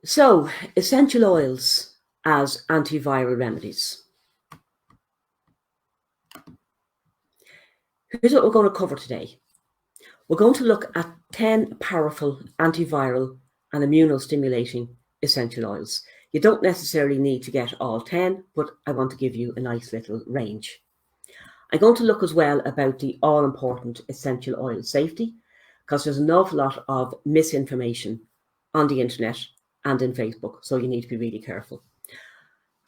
So, essential oils as antiviral remedies. Here's what we're going to cover today. We're going to look at 10 powerful antiviral and immunostimulating essential oils. You don't necessarily need to get all 10, but I want to give you a nice little range. I'm going to look as well about the all-important essential oil safety, because there's an awful lot of misinformation on the internet and in Facebook, so you need to be really careful.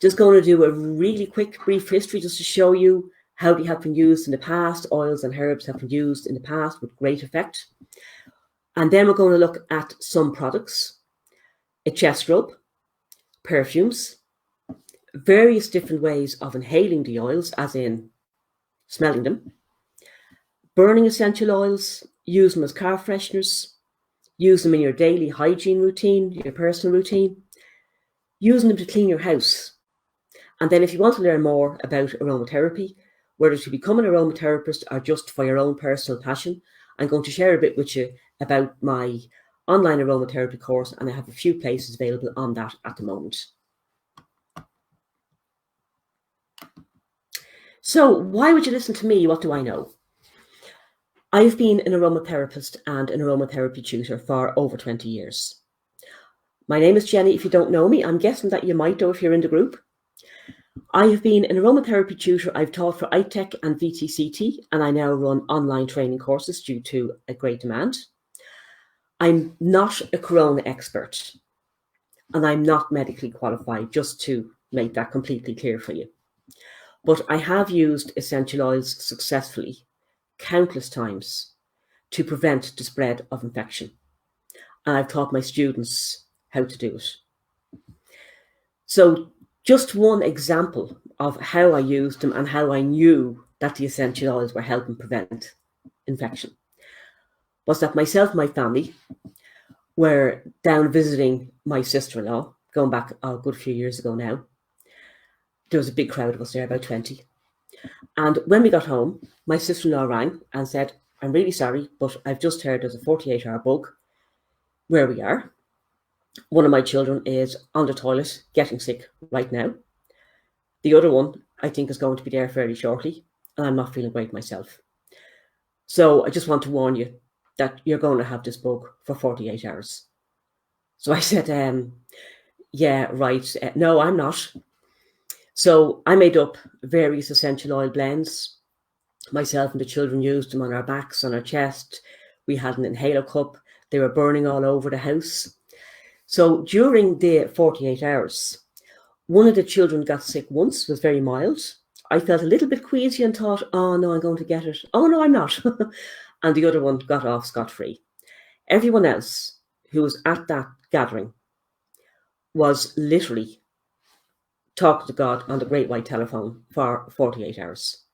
Just going to do a really quick, brief history just to show you how they have been used in the past. Oils and herbs have been used in the past with great effect. And then we're going to look at some products, a chest rub, perfumes, various different ways of inhaling the oils, as in smelling them, burning essential oils, use them as car fresheners, use them in your daily hygiene routine, your personal routine, using them to clean your house. And then if you want to learn more about aromatherapy, whether to become an aromatherapist or just for your own personal passion, I'm going to share a bit with you about my online aromatherapy course, and I have a few places available on that at the moment. So why would you listen to me? What do I know? I've been an aromatherapist and an aromatherapy tutor for over 20 years. My name is Jenny. If you don't know me, I'm guessing that you might, though, if you're in the group. I have been an aromatherapy tutor. I've taught for ITEC and VTCT, and I now run online training courses due to a great demand. I'm not a corona expert, and I'm not medically qualified, just to make that completely clear for you. But I have used essential oils successfully countless times to prevent the spread of infection. And I've taught my students how to do it. So just one example of how I used them and how I knew that the essential oils were helping prevent infection was that myself and my family were down visiting my sister-in-law, going back a good few years ago now. There was a big crowd of us there, about 20. And when we got home, my sister-in-law rang and said, "I'm really sorry, but I've just heard there's a 48-hour bug where we are. One of my children is on the toilet getting sick right now. The other one, I think, is going to be there fairly shortly, and I'm not feeling great myself. So I just want to warn you that you're going to have this bug for 48 hours. So I said, yeah, right. No, I'm not. So I made up various essential oil blends. Myself and the children used them on our backs, on our chest. We had an inhaler cup. They were burning all over the house. So during the 48 hours, one of the children got sick once, was very mild. I felt a little bit queasy and thought, oh no, I'm going to get it. Oh no, I'm not. And the other one got off scot-free. Everyone else who was at that gathering was literally talking to God on the great white telephone for 48 hours.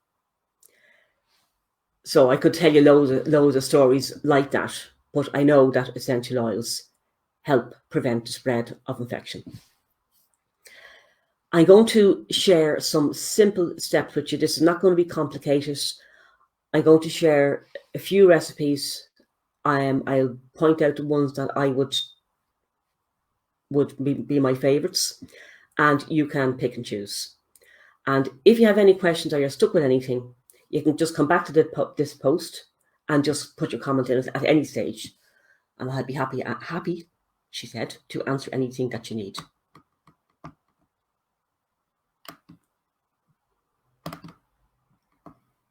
So I could tell you loads of stories like that, but I know that essential oils help prevent the spread of infection. I'm going to share some simple steps with you. This is not going to be complicated. I'm going to share a few recipes. I'll point out the ones that I would be my favorites, and you can pick and choose. And if you have any questions or you're stuck with anything, you can just come back to this post and just put your comment in at any stage, and I'll be happy, she said, to answer anything that you need.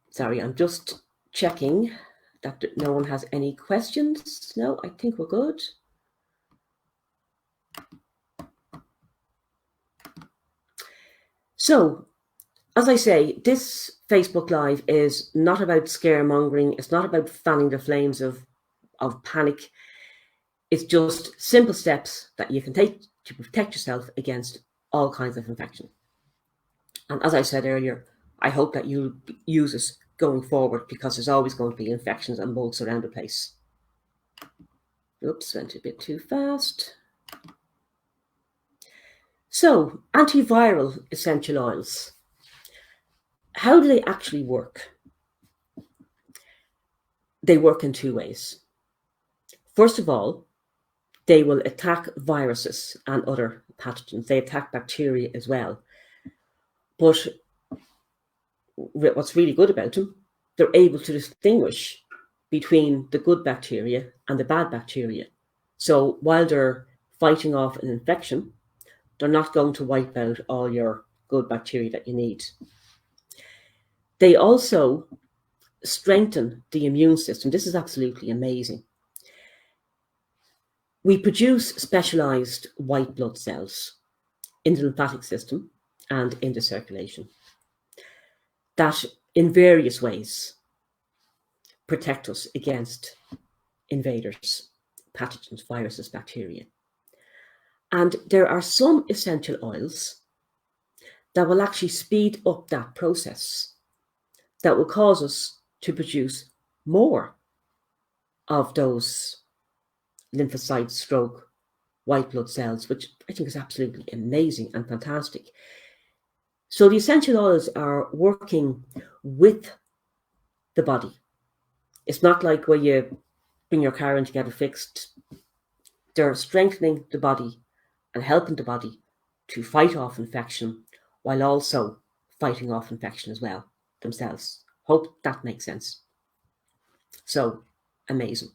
Sorry, I'm just checking that no one has any questions. No, I think we're good. So, as I say, this Facebook Live is not about scaremongering. It's not about fanning the flames of panic. It's just simple steps that you can take to protect yourself against all kinds of infection. And as I said earlier, I hope that you'll use it going forward, because there's always going to be infections and bugs around the place. Oops, went a bit too fast. So, antiviral essential oils. How do they actually work? They work in two ways. First of all, They will attack viruses and other pathogens. They attack bacteria as well. But what's really good about them, they're able to distinguish between the good bacteria and the bad bacteria. So while they're fighting off an infection, they're not going to wipe out all your good bacteria that you need. They also strengthen the immune system. This is absolutely amazing. We produce specialized white blood cells in the lymphatic system and in the circulation that in various ways protect us against invaders, pathogens, viruses, bacteria. And there are some essential oils that will actually speed up that process, that will cause us to produce more of those lymphocyte stroke white blood cells, which I think is absolutely amazing and fantastic. So the essential oils are working with the body. It's not like where you bring your car in to get it fixed. They're strengthening the body and helping the body to fight off infection while also fighting off infection as well themselves. Hope that makes sense. So amazing.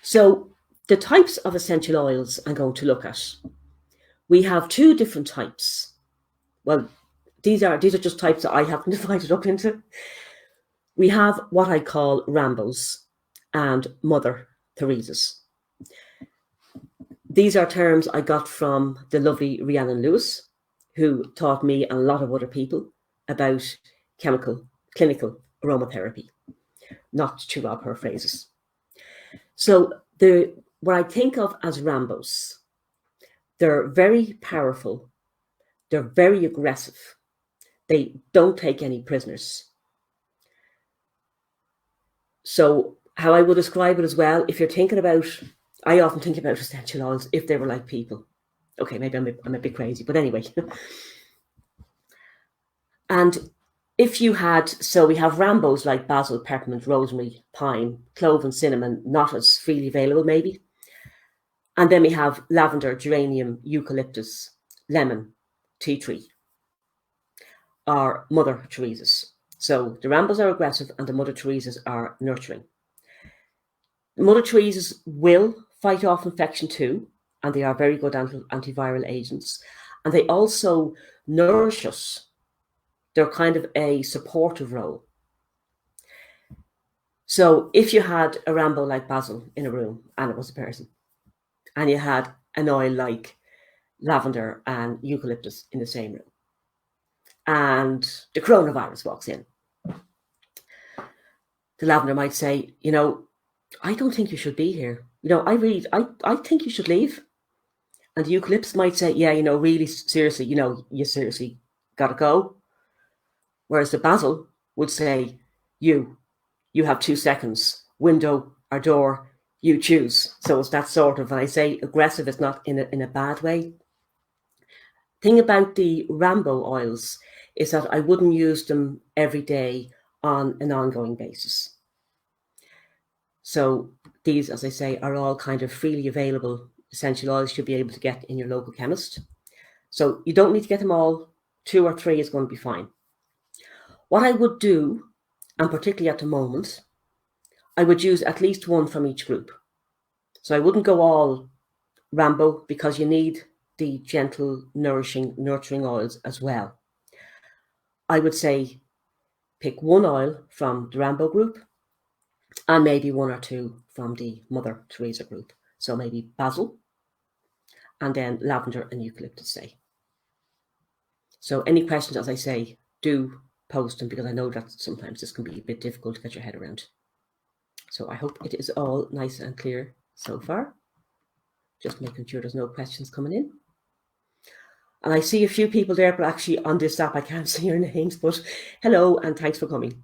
So the types of essential oils I'm going to look at. We have two different types. Well, these are just types that I happen to divide it up into. We have what I call Rambos and Mother Theresa's. These are terms I got from the lovely Rhiannon Lewis, who taught me and a lot of other people about clinical aromatherapy, not to rob her phrases. So what I think of as Rambos, they're very powerful, they're very aggressive, they don't take any prisoners. So how I would describe it as well, if you're thinking about, I often think about essential oils if they were like people. Okay, maybe I'm a bit crazy, but anyway. And if you had, so we have Rambos like basil, peppermint, rosemary, thyme, clove and cinnamon, not as freely available maybe. And then we have lavender, geranium, eucalyptus, lemon, tea tree, or Mother Theresa's. So the Rambos are aggressive and the Mother Theresa's are nurturing. The Mother Theresa's will fight off infection too, and they are very good antiviral agents. And they also nourish us. They're kind of a supportive role. So if you had a Rambo like basil in a room and it was a person, and you had an oil like lavender and eucalyptus in the same room, and the coronavirus walks in, the lavender might say, I don't think you should be here. I think you should leave. And the eucalyptus might say, yeah, really seriously, you seriously got to go. Whereas the basil would say, you have 2 seconds, window or door, you choose. So it's that sort of, and I say aggressive is not in a bad way. Thing about the Rambo oils is that I wouldn't use them every day on an ongoing basis. So these, as I say, are all kind of freely available essential oils you'll be able to get in your local chemist. So you don't need to get them all. 2 or 3 is going to be fine. What I would do, and particularly at the moment, I would use at least one from each group. So I wouldn't go all Rambo because you need the gentle, nourishing, nurturing oils as well. I would say pick one oil from the Rambo group and maybe 1 or 2 from the Mother Teresa group. So maybe basil and then lavender and eucalyptus, say. So any questions, as I say, do post them because I know that sometimes this can be a bit difficult to get your head around. So I hope it is all nice and clear so far. Just making sure there's no questions coming in. And I see a few people there, but actually on this app I can't see your names, but hello and thanks for coming.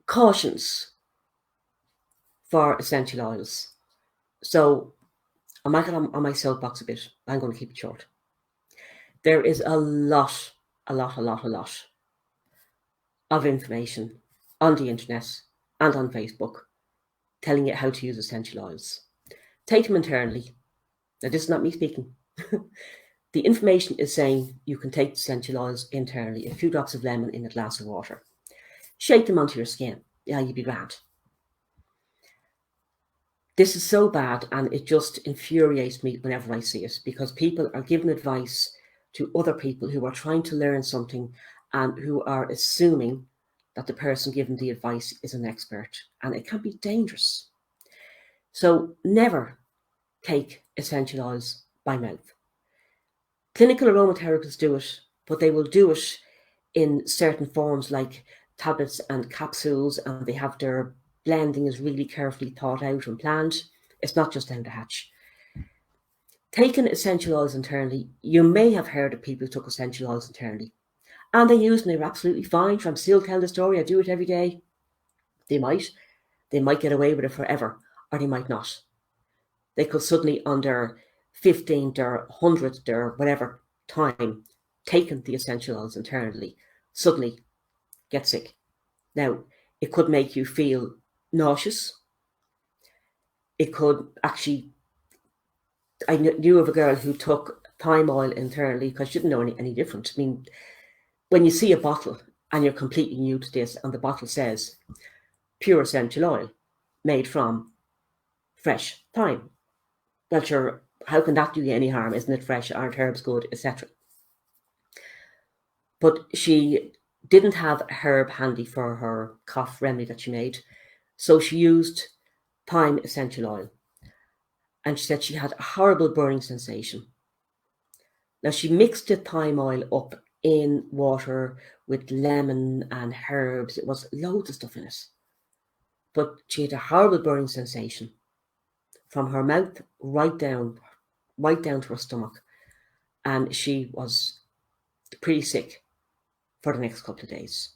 Cautions for essential oils. So I might get on my soapbox a bit. I'm going to keep it short. There is a lot of information on the internet and on Facebook telling you how to use essential oils. Take them internally. Now, this is not me speaking. The information is saying you can take essential oils internally, a few drops of lemon in a glass of water. Shake them onto your skin. Yeah, you'd be grand. This is so bad, and it just infuriates me whenever I see it, because people are giving advice to other people who are trying to learn something and who are assuming that the person giving the advice is an expert, and it can be dangerous. So never take essential oils by mouth. Clinical aromatherapists do it, but they will do it in certain forms like tablets and capsules, and they have their blending is really carefully thought out and planned. It's not just down the hatch. Taking essential oils internally, you may have heard of people who took essential oils internally and they used and they were absolutely fine. I'm still telling the story, I do it every day. They might get away with it forever, or they might not. They could suddenly, on their 15th or 100th or whatever time, taking the essential oils internally, suddenly get sick. Now, it could make you feel nauseous. It could actually, I knew of a girl who took thyme oil internally because she didn't know any different. I mean, when you see a bottle and you're completely new to this and the bottle says pure essential oil made from fresh thyme, well, sure, how can that do you any harm? Isn't it fresh? Aren't herbs good, etc.? But she didn't have a herb handy for her cough remedy that she made, so she used thyme essential oil. And she said she had a horrible burning sensation. Now, she mixed the thyme oil up in water with lemon and herbs. It was loads of stuff in it. But she had a horrible burning sensation from her mouth right down to her stomach. And she was pretty sick for the next couple of days.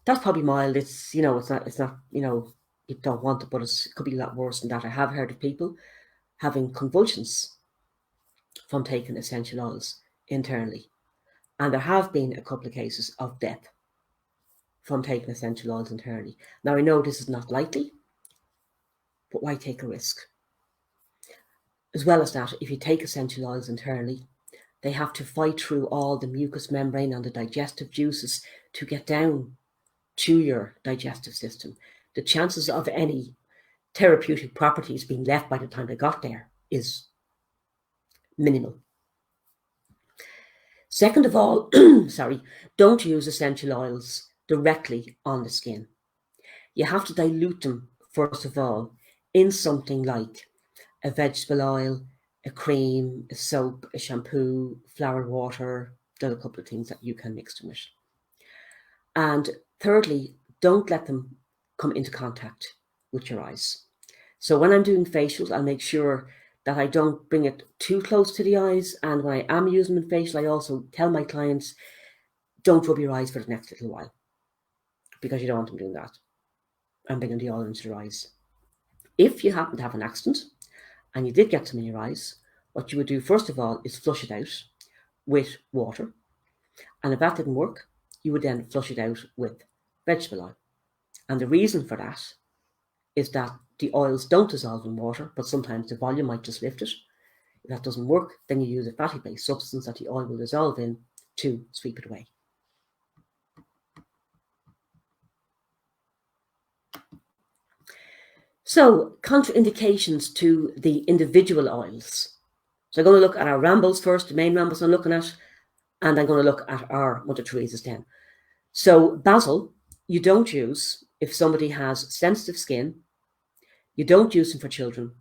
That's probably mild. It's not, you don't want it, but it could be a lot worse than that. I have heard of people having convulsions from taking essential oils internally. And there have been a couple of cases of death from taking essential oils internally. Now, I know this is not likely, but why take a risk? As well as that, if you take essential oils internally, they have to fight through all the mucous membrane and the digestive juices to get down to your digestive system. The chances of any therapeutic properties being left by the time they got there is minimal. Second of all, don't use essential oils directly on the skin. You have to dilute them, first of all, in something like a vegetable oil, a cream, a soap, a shampoo, flower water. There are a couple of things that you can mix them with. And thirdly, don't let them come into contact with your eyes. So when I'm doing facials, I'll make sure that I don't bring it too close to the eyes. And when I am using them in facial, I also tell my clients, don't rub your eyes for the next little while, because you don't want them doing that and bringing the oil into their eyes. If you happen to have an accident and you did get some in your eyes, what you would do first of all is flush it out with water. And if that didn't work, you would then flush it out with vegetable oil. And the reason for that is that the oils don't dissolve in water, but sometimes the volume might just lift it. If that doesn't work, then you use a fatty-based substance that the oil will dissolve in to sweep it away. So, contraindications to the individual oils. So I'm going to look at our Rambos first, the main Rambos I'm looking at, and I'm going to look at our Mother Teresa's then. So basil, you don't use if somebody has sensitive skin, you don't use them for children,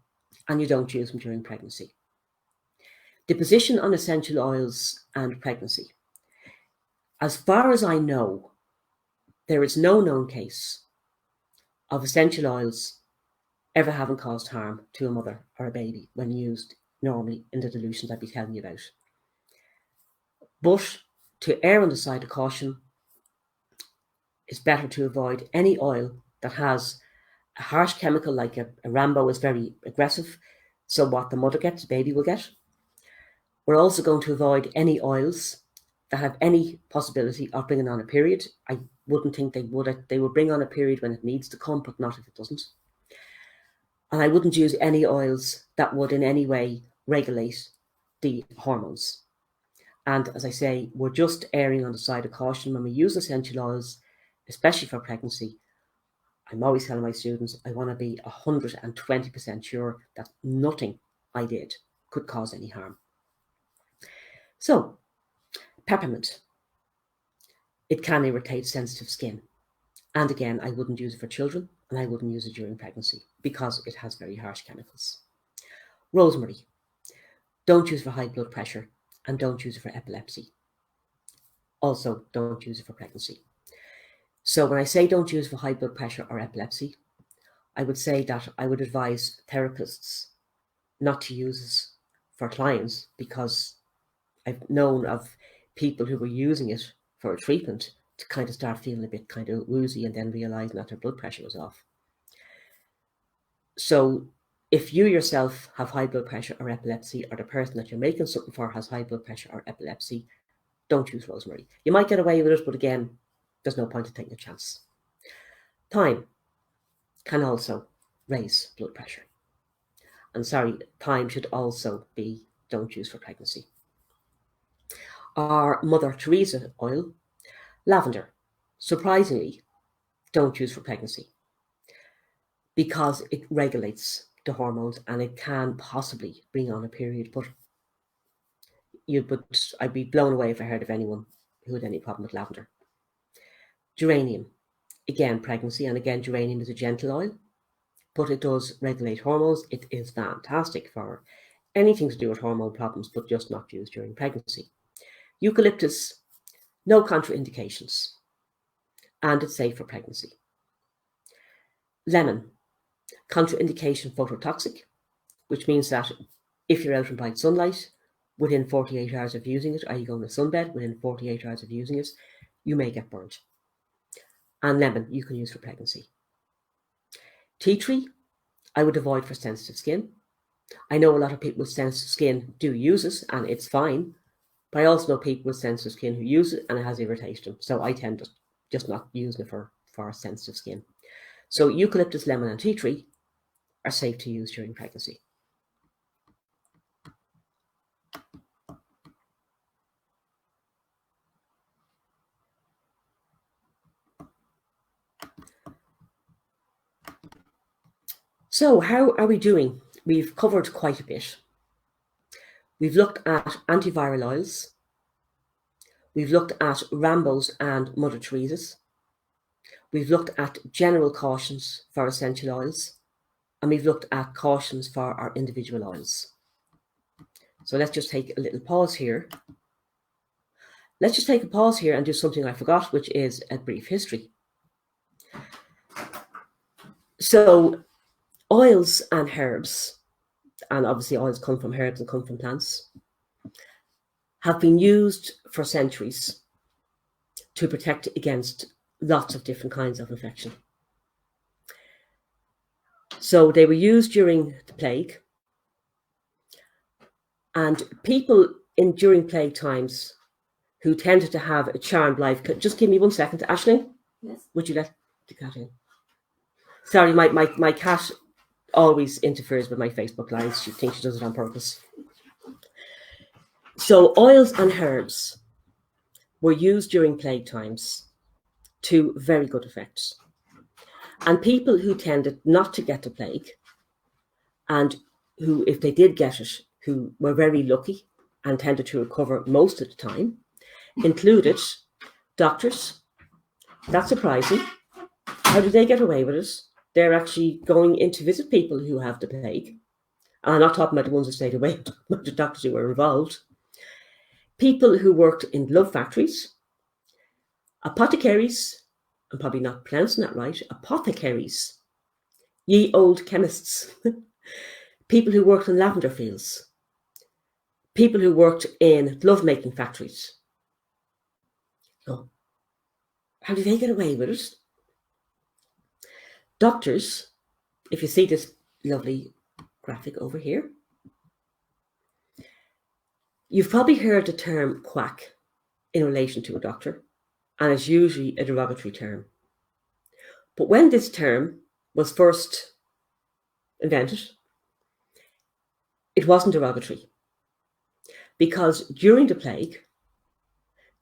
and you don't use them during pregnancy. The position on essential oils and pregnancy. As far as I know, there is no known case of essential oils ever having caused harm to a mother or a baby when used normally in the dilutions I'd be telling you about. But to err on the side of caution, it's better to avoid any oil that has a harsh chemical, like a Rambo is very aggressive. So what the mother gets, the baby will get. We're also going to avoid any oils that have any possibility of bringing on a period. I wouldn't think they would. They would bring on a period when it needs to come, but not if it doesn't. And I wouldn't use any oils that would in any way regulate the hormones. And as I say, we're just erring on the side of caution when we use essential oils, especially for pregnancy. I'm always telling my students, I want to be 120% sure that nothing I did could cause any harm. So, peppermint. It can irritate sensitive skin. And again, I wouldn't use it for children, and I wouldn't use it during pregnancy because it has very harsh chemicals. Rosemary. Don't use it for high blood pressure, and don't use it for epilepsy. Also, don't use it for pregnancy. So when I say don't use it for high blood pressure or epilepsy, I would say that I would advise therapists not to use it for clients, because I've known of people who were using it for a treatment to kind of start feeling a bit kind of woozy and then realizing that their blood pressure was off. So if you yourself have high blood pressure or epilepsy, or the person that you're making something for has high blood pressure or epilepsy, don't use rosemary. You might get away with it, but again, there's no point in taking a chance. Thyme can also raise blood pressure. And sorry, thyme should also be don't use for pregnancy. Our Mother Teresa oil, lavender, surprisingly, don't use for pregnancy because it regulates the hormones and it can possibly bring on a period. But I'd be blown away if I heard of anyone who had any problem with lavender. Geranium, again, pregnancy, and again, geranium is a gentle oil, but it does regulate hormones. It is fantastic for anything to do with hormone problems, but just not used during pregnancy. Eucalyptus, no contraindications, and it's safe for pregnancy. Lemon, contraindication phototoxic, which means that if you're out in bright sunlight, within 48 hours of using it, or you go in a sunbed, within 48 hours of using it, you may get burnt. And lemon, you can use for pregnancy. Tea tree, I would avoid for sensitive skin. I know a lot of people with sensitive skin do use it, and it's fine. But I also know people with sensitive skin who use it and it has irritation them. So I tend to just not use it for sensitive skin. So eucalyptus, lemon, and tea tree are safe to use during pregnancy. So how are we doing? We've covered quite a bit. We've looked at antiviral oils. We've looked at Rambos and Mother Teresa's. We've looked at general cautions for essential oils. And we've looked at cautions for our individual oils. So let's just take a little pause here. Let's just take a pause here and do something I forgot, which is a brief history. So oils and herbs, and obviously oils come from herbs and come from plants, have been used for centuries to protect against lots of different kinds of infection. So they were used during the plague, and people during plague times who tended to have a charmed life. Just give me 1 second, Aisling. Yes. Would you let the cat in? Sorry, my cat always interferes with my Facebook lives. She thinks she does it on purpose. So oils and herbs were used during plague times to very good effect. And people who tended not to get the plague, and who, if they did get it, who were very lucky and tended to recover most of the time, included doctors. That's surprising. How do they get away with it? They're actually going in to visit people who have the plague. And I'm not talking about the ones who stayed away, but the doctors who were involved. People who worked in glove factories, apothecaries, I'm probably not pronouncing that right, apothecaries, ye old chemists, people who worked in lavender fields, people who worked in glove making factories. Oh, how do they get away with it? Doctors, if you see this lovely graphic over here, you've probably heard the term quack in relation to a doctor, and is usually a derogatory term. But when this term was first invented, it wasn't derogatory, because during the plague,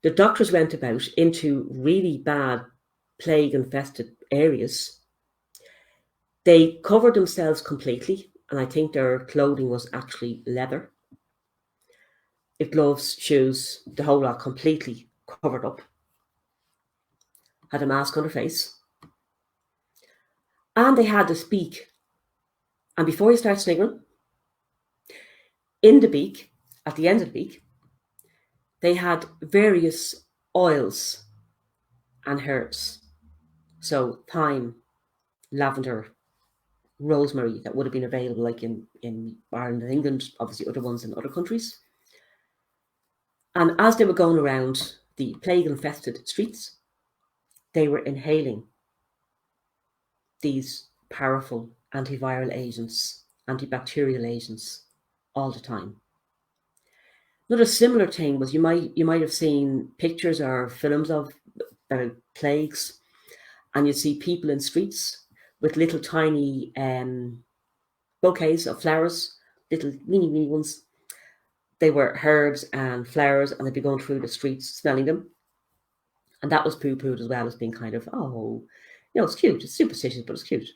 the doctors went about into really bad plague-infested areas. They covered themselves completely, and I think their clothing was actually leather. With gloves, shoes, the whole lot, completely covered up. Had a mask on their face. And they had this beak. And before you start sniggering, in the beak, at the end of the beak, they had various oils and herbs. So thyme, lavender, rosemary, that would have been available like in Ireland and England, obviously other ones in other countries. And as they were going around the plague-infested streets, they were inhaling these powerful antiviral agents, antibacterial agents, all the time. Another similar thing was you might have seen pictures or films of plagues, and you'd see people in streets with little tiny bouquets of flowers, little weeny ones. They were herbs and flowers, and they'd be going through the streets smelling them. And that was poo-pooed as well as being kind of, oh, it's cute, it's superstitious, but it's cute.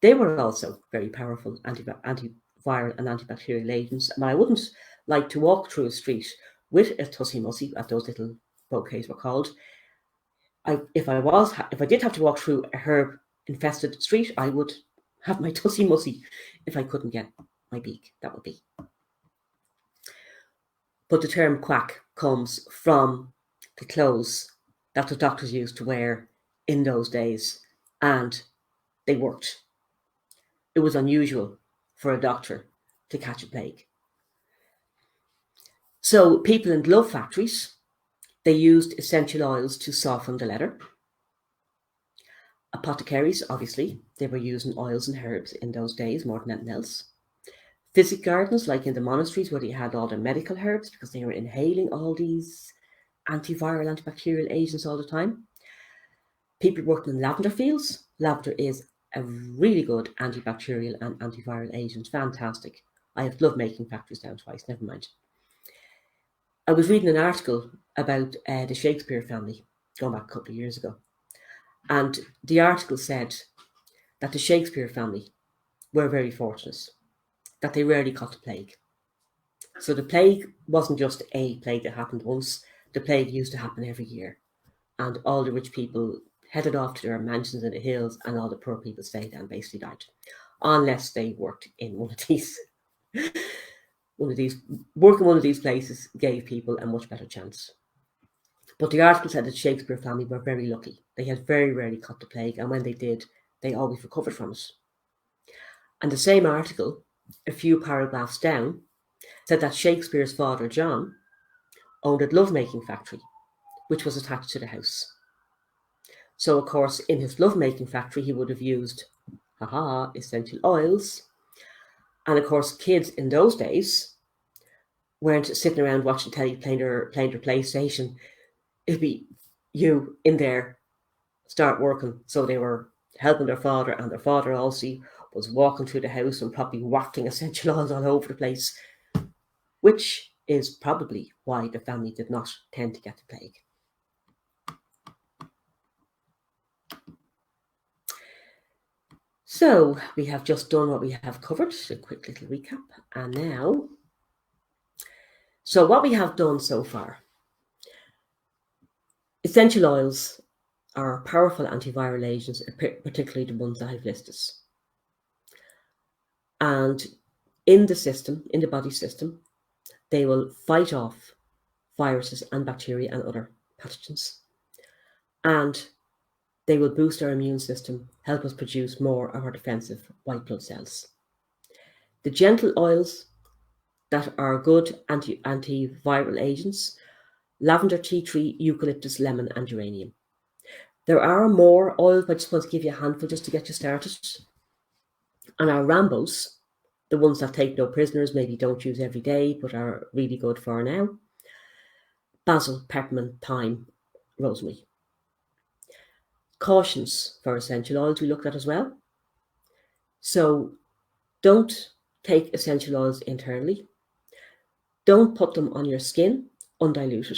They were also very powerful antiviral and antibacterial agents. And I wouldn't like to walk through a street with a tussie mussy, as those little bouquets were called. If I did have to walk through a herb-infested street, I would have my tussie mussy if I couldn't get my beak. That would be. But the term quack comes from the clothes that the doctors used to wear in those days, and they worked. It was unusual for a doctor to catch a plague. So people in glove factories, they used essential oils to soften the leather. Apothecaries, obviously, they were using oils and herbs in those days more than anything else. Physic gardens, like in the monasteries where they had all their medical herbs, because they were inhaling all these antiviral, antibacterial agents all the time. People working in lavender fields. Lavender is a really good antibacterial and antiviral agent. Fantastic. I have glove making factories down twice, never mind. I was reading an article about the Shakespeare family going back a couple of years ago. And the article said that the Shakespeare family were very fortunate, that they rarely caught the plague. So the plague wasn't just a plague that happened once. The plague used to happen every year. And all the rich people headed off to their mansions in the hills, and all the poor people stayed and basically died. Unless they worked in one of these places gave people a much better chance. But the article said that the Shakespeare family were very lucky. They had very rarely caught the plague, and when they did, they always recovered from it. And the same article, a few paragraphs down, said that Shakespeare's father, John, owned a glove-making factory, which was attached to the house. So, of course, in his glove-making factory, he would have used, essential oils. And, of course, kids in those days weren't sitting around watching telly, playing their PlayStation. It'd be you in there, start working. So they were helping their father, and their father also was walking through the house and probably wafting essential oils all over the place, which is probably why the family did not tend to get the plague. So we have just done what we have covered, a quick little recap. And now, so what we have done so far, essential oils are powerful antiviral agents, particularly the ones that I've listed. And in the system, in the body system, they will fight off viruses and bacteria and other pathogens. And they will boost our immune system, help us produce more of our defensive white blood cells. The gentle oils that are good antiviral agents: lavender, tea tree, eucalyptus, lemon, and geranium. There are more oils, but I just want to give you a handful just to get you started. And our Rambos, the ones that take no prisoners, maybe don't use every day, but are really good for now: basil, peppermint, thyme, rosemary. Cautions for essential oils we looked at as well. So don't take essential oils internally. Don't put them on your skin undiluted.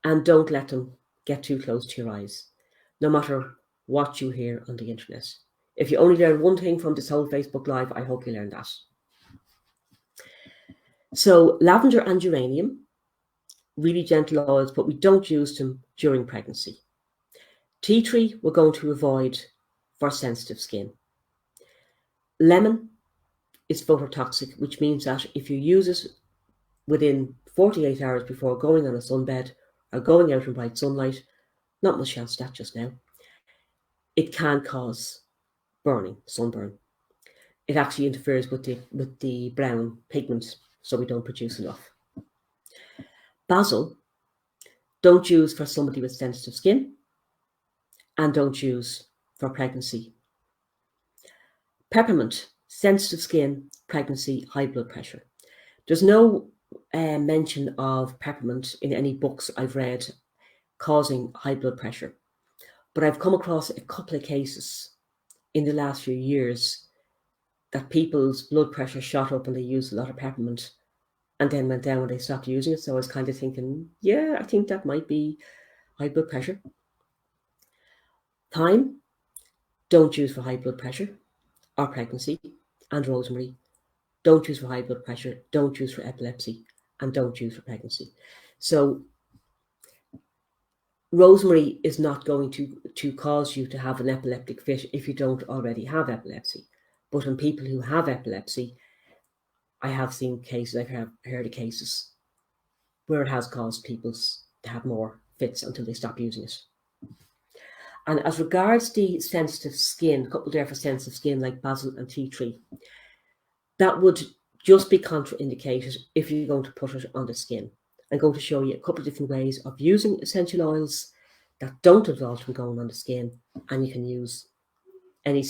And don't let them get too close to your eyes, no matter what you hear on the internet. If you only learn one thing from this whole Facebook Live, I hope you learned that. So lavender and geranium, really gentle oils, but we don't use them during pregnancy. Tea tree, we're going to avoid for sensitive skin. Lemon is phototoxic, which means that if you use it within 48 hours before going on a sunbed or going out in bright sunlight, not much chance of that just now, it can cause burning, sunburn. It actually interferes with the brown pigment, so we don't produce enough. Basil, don't use for somebody with sensitive skin, and don't use for pregnancy. Peppermint, sensitive skin, pregnancy, high blood pressure. There's no mention of peppermint in any books I've read causing high blood pressure, but I've come across a couple of cases in the last few years that people's blood pressure shot up and they used a lot of peppermint and then went down when they stopped using it. So I was kind of thinking, yeah, I think that might be high blood pressure. Thyme, don't use for high blood pressure or pregnancy. And rosemary, don't use for high blood pressure, don't use for epilepsy, and don't use for pregnancy. So rosemary is not going to cause you to have an epileptic fit if you don't already have epilepsy. But in people who have epilepsy, I have seen cases, I've heard of cases where it has caused people to have more fits until they stop using it. And as regards the sensitive skin, a couple there for sensitive skin like basil and tea tree, that would just be contraindicated if you're going to put it on the skin. I'm going to show you a couple of different ways of using essential oils that don't involve them going on the skin, and you can use any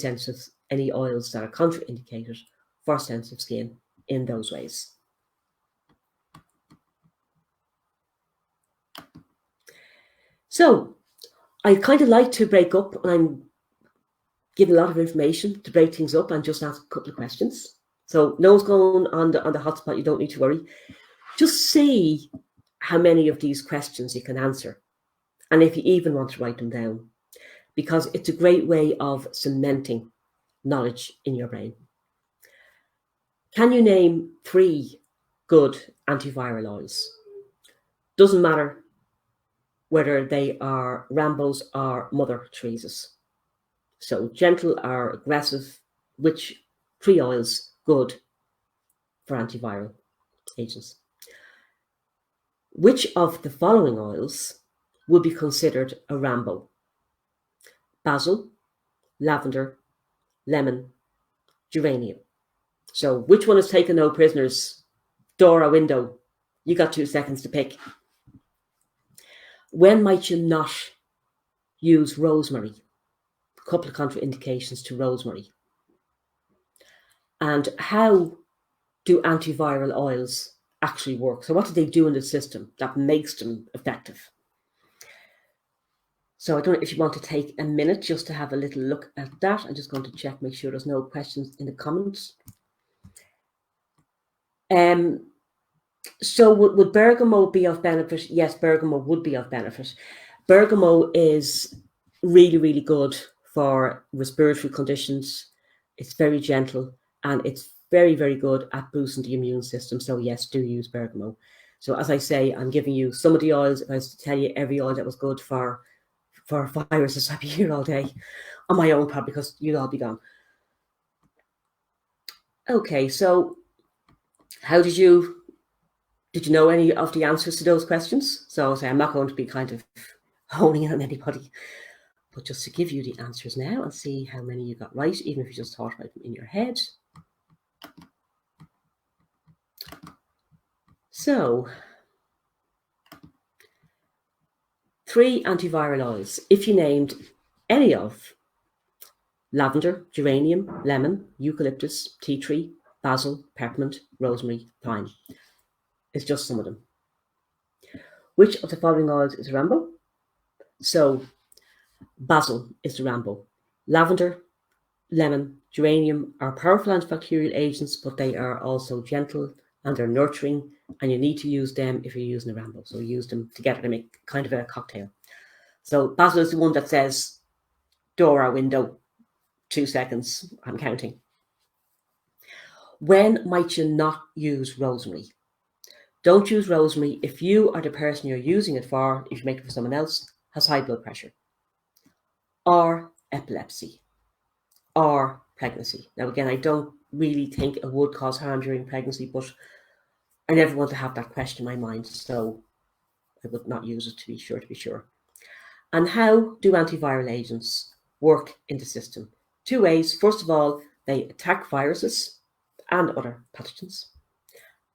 oils that are contraindicated for sensitive skin in those ways. So I kind of like to break up, and I'm giving a lot of information to break things up and just ask a couple of questions. So no one's going on the hotspot, you don't need to worry. Just see how many of these questions you can answer, and if you even want to write them down, because it's a great way of cementing knowledge in your brain. Can you name 3 good antiviral oils? Doesn't matter whether they are Rambos or Mother Teresa's. So gentle or aggressive, which 3 oils good for antiviral agents? Which of the following oils would be considered a Rambo? Basil, lavender, lemon, geranium. So which one is taking no prisoners? Door or window? You got 2 seconds to pick. When might you not use rosemary? A couple of contraindications to rosemary. And how do antiviral oils actually work? So what do they do in the system that makes them effective? So I don't know if you want to take a minute just to have a little look at that. I'm just going to check, make sure there's no questions in the comments. So would bergamot be of benefit? Yes, bergamot would be of benefit. Bergamot is really, really good for respiratory conditions. It's very gentle, and it's very, very good at boosting the immune system. So yes, do use bergamot. So as I say, I'm giving you some of the oils. If I was to tell you every oil that was good for viruses, I'd be here all day on my own, probably, because you'd all be gone. Okay, so how did you know any of the answers to those questions? So I'm not going to be kind of honing in on anybody, but just to give you the answers now and see how many you got right, even if you just thought about them in your head. So 3 antiviral oils. If you named any of lavender, geranium, lemon, eucalyptus, tea tree, basil, peppermint, rosemary, thyme. It's just some of them. Which of the following oils is Rambo? So basil is the Rambo. Lavender, lemon, geranium are powerful antibacterial agents, but they are also gentle and they're nurturing, and you need to use them if you're using a Rambo. So use them together to make kind of a cocktail. So basil is the one that says door or window, 2 seconds, I'm counting. When might you not use rosemary? Don't use rosemary if you or the person you're using it for, if you make it for someone else, has high blood pressure, or epilepsy, or pregnancy. Now, again, I don't really think it would cause harm during pregnancy, but I never want to have that question in my mind, so I would not use it to be sure. And how do antiviral agents work in the system? 2 ways. First of all, they attack viruses and other pathogens,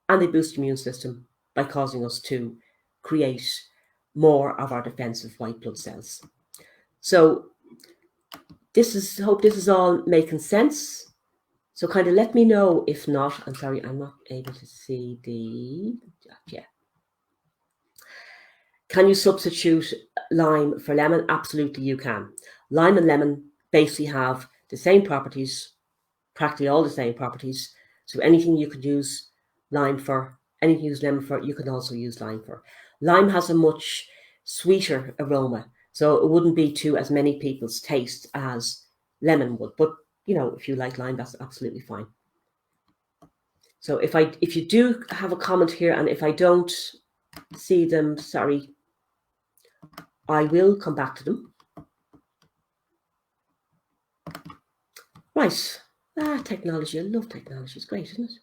and they boost the immune system by causing us to create more of our defensive white blood cells. So hope this is all making sense. So kind of let me know if not. I'm sorry, I'm not able to see the, yeah. Can you substitute lime for lemon? Absolutely you can. Lime and lemon basically have the same properties, practically all the same properties. So anything you could use lime for, anything you use lemon for, you can also use lime for. Lime has a much sweeter aroma, so it wouldn't be to as many people's taste as lemon would. But you know, if you like lime, that's absolutely fine. So if you do have a comment here, and if I don't see them, sorry, I will come back to them. Right. Technology. I love technology. It's great, isn't it?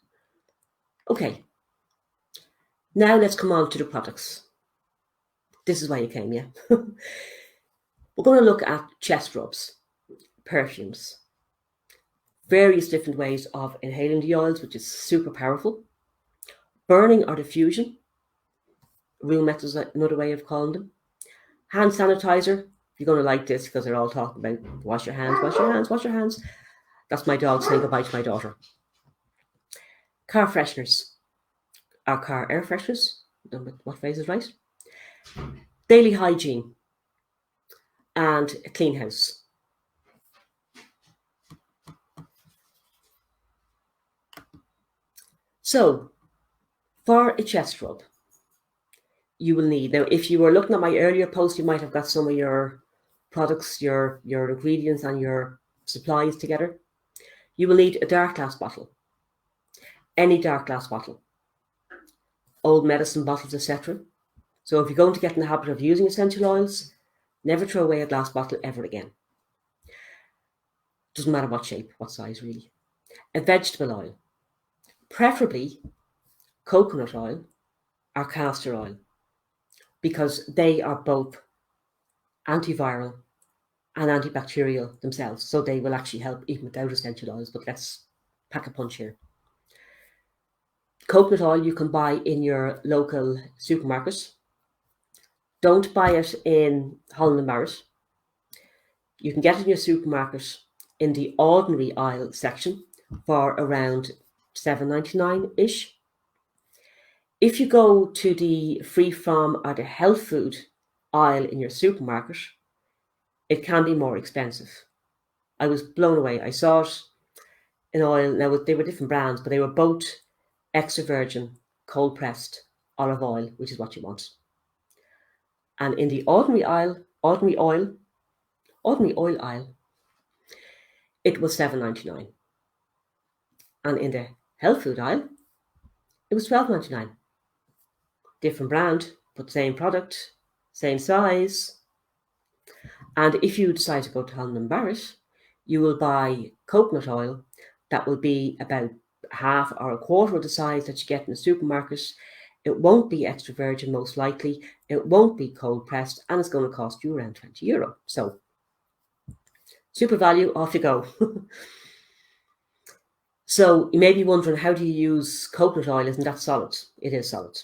Okay. Now let's come on to the products. This is why you came, yeah? We're going to look at chest rubs, perfumes, various different ways of inhaling the oils, which is super powerful, burning or diffusion, room methods is another way of calling them, hand sanitizer. You're going to like this because they're all talking about wash your hands, wash your hands, wash your hands. That's my dog saying goodbye to my daughter. Car fresheners, or car air fresheners, what phrase is right? Daily hygiene and a clean house. So, for a chest rub, you will need, now if you were looking at my earlier post, you might have got some of your products, your ingredients and your supplies together. You will need a dark glass bottle, any dark glass bottle, old medicine bottles, etc. So if you're going to get in the habit of using essential oils, never throw away a glass bottle ever again. Doesn't matter what shape, what size really. A vegetable oil, preferably coconut oil or castor oil, because they are both antiviral and antibacterial themselves, so they will actually help even without essential oils. But let's pack a punch here. Coconut oil you can buy in your local supermarket. Don't buy it in Holland & Barrett. You can get it in your supermarket in the ordinary aisle section for around $7.99-ish. If you go to the free from or the health food aisle in your supermarket, it can be more expensive. I was blown away. I saw it in oil. Now, they were different brands, but they were both extra virgin, cold pressed olive oil, which is what you want. And in the ordinary oil aisle, it was $7.99. And in the health food aisle, it was $12.99. Different brand, but same product, same size. And if you decide to go to Holland & Barrett, you will buy coconut oil that will be about half or a quarter of the size that you get in the supermarket. It won't be extra virgin, most likely. It won't be cold pressed, and it's going to cost you around €20. So, super value, off you go. So, you may be wondering, how do you use coconut oil? Isn't that solid? It is solid.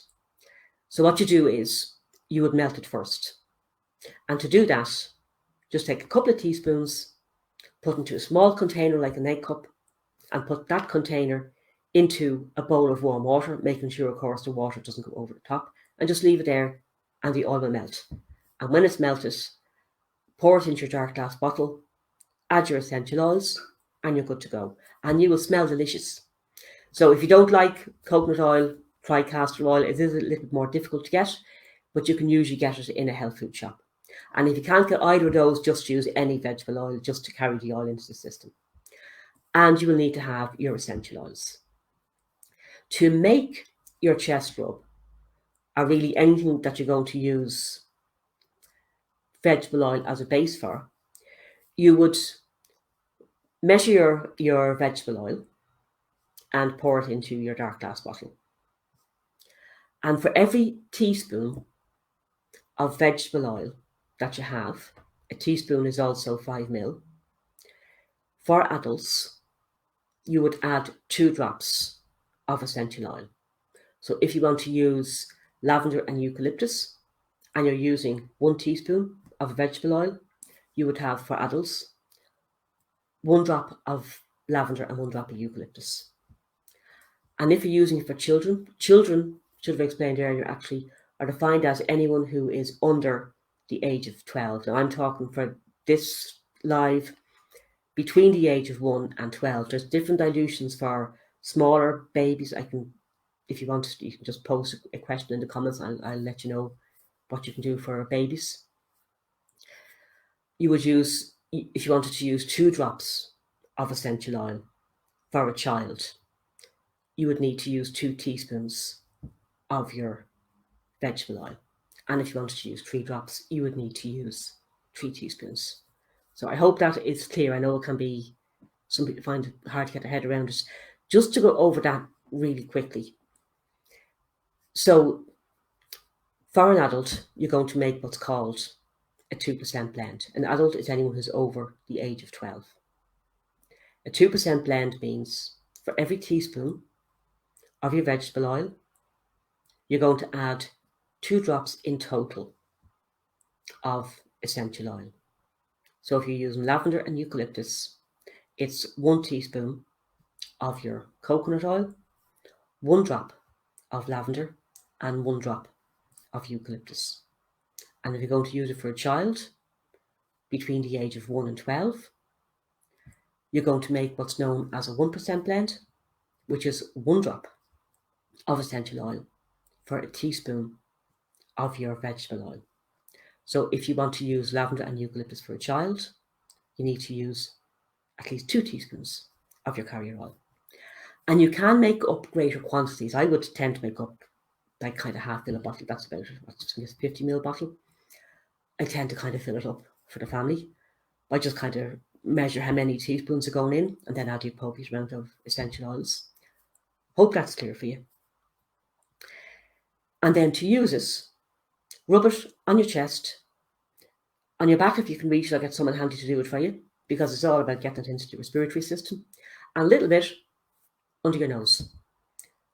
So, what you do is you would melt it first. And to do that, just take a couple of teaspoons, put into a small container like an egg cup, and put that container into a bowl of warm water, making sure, of course, the water doesn't go over the top, and just leave it there and the oil will melt. And when it's melted, pour it into your dark glass bottle, add your essential oils, and you're good to go. And you will smell delicious. So if you don't like coconut oil, try castor oil. It is a little bit more difficult to get, but you can usually get it in a health food shop. And if you can't get either of those, just use any vegetable oil just to carry the oil into the system. And you will need to have your essential oils. To make your chest rub, or really anything that you're going to use vegetable oil as a base for, you would measure your vegetable oil and pour it into your dark glass bottle. And for every teaspoon of vegetable oil that you have, a teaspoon is also 5 ml. For adults, you would add 2 drops of essential oil. So if you want to use lavender and eucalyptus, and you're using 1 teaspoon of vegetable oil, you would have, for adults, 1 drop of lavender and 1 drop of eucalyptus. And if you're using it for children, children, should have explained earlier, actually, are defined as anyone who is under the age of 12. Now I'm talking for this live between the age of 1 and 12. There's different dilutions for smaller babies. If you want to, you can just post a question in the comments. I'll let you know what you can do for babies. You would use, if you wanted to use 2 drops of essential oil for a child, you would need to use 2 teaspoons of your vegetable oil. And if you wanted to use 3 drops, you would need to use 3 teaspoons. So I hope that is clear. I know it can be, some people find it hard to get their head around it. Just to go over that really quickly. So for an adult, you're going to make what's called a 2% blend. An adult is anyone who's over the age of 12. A 2% blend means for every teaspoon of your vegetable oil, you're going to add 2 drops in total of essential oil. So if you're using lavender and eucalyptus, it's 1 teaspoon of your coconut oil, 1 drop of lavender, and 1 drop of eucalyptus. And if you're going to use it for a child between the age of 1 and 12, you're going to make what's known as a 1% blend, which is 1 drop of essential oil for a teaspoon of your vegetable oil. So if you want to use lavender and eucalyptus for a child, you need to use at least 2 teaspoons of your carrier oil. And you can make up greater quantities. I would tend to make up like kind of half fill a bottle. That's about it. That's a 50 ml bottle. I tend to kind of fill it up for the family. I just kind of measure how many teaspoons are going in and then add the appropriate amount of essential oils. Hope that's clear for you. And then to use it, rub it on your chest, on your back if you can reach it. I'll get someone handy to do it for you, because it's all about getting it into the respiratory system, and a little bit under your nose,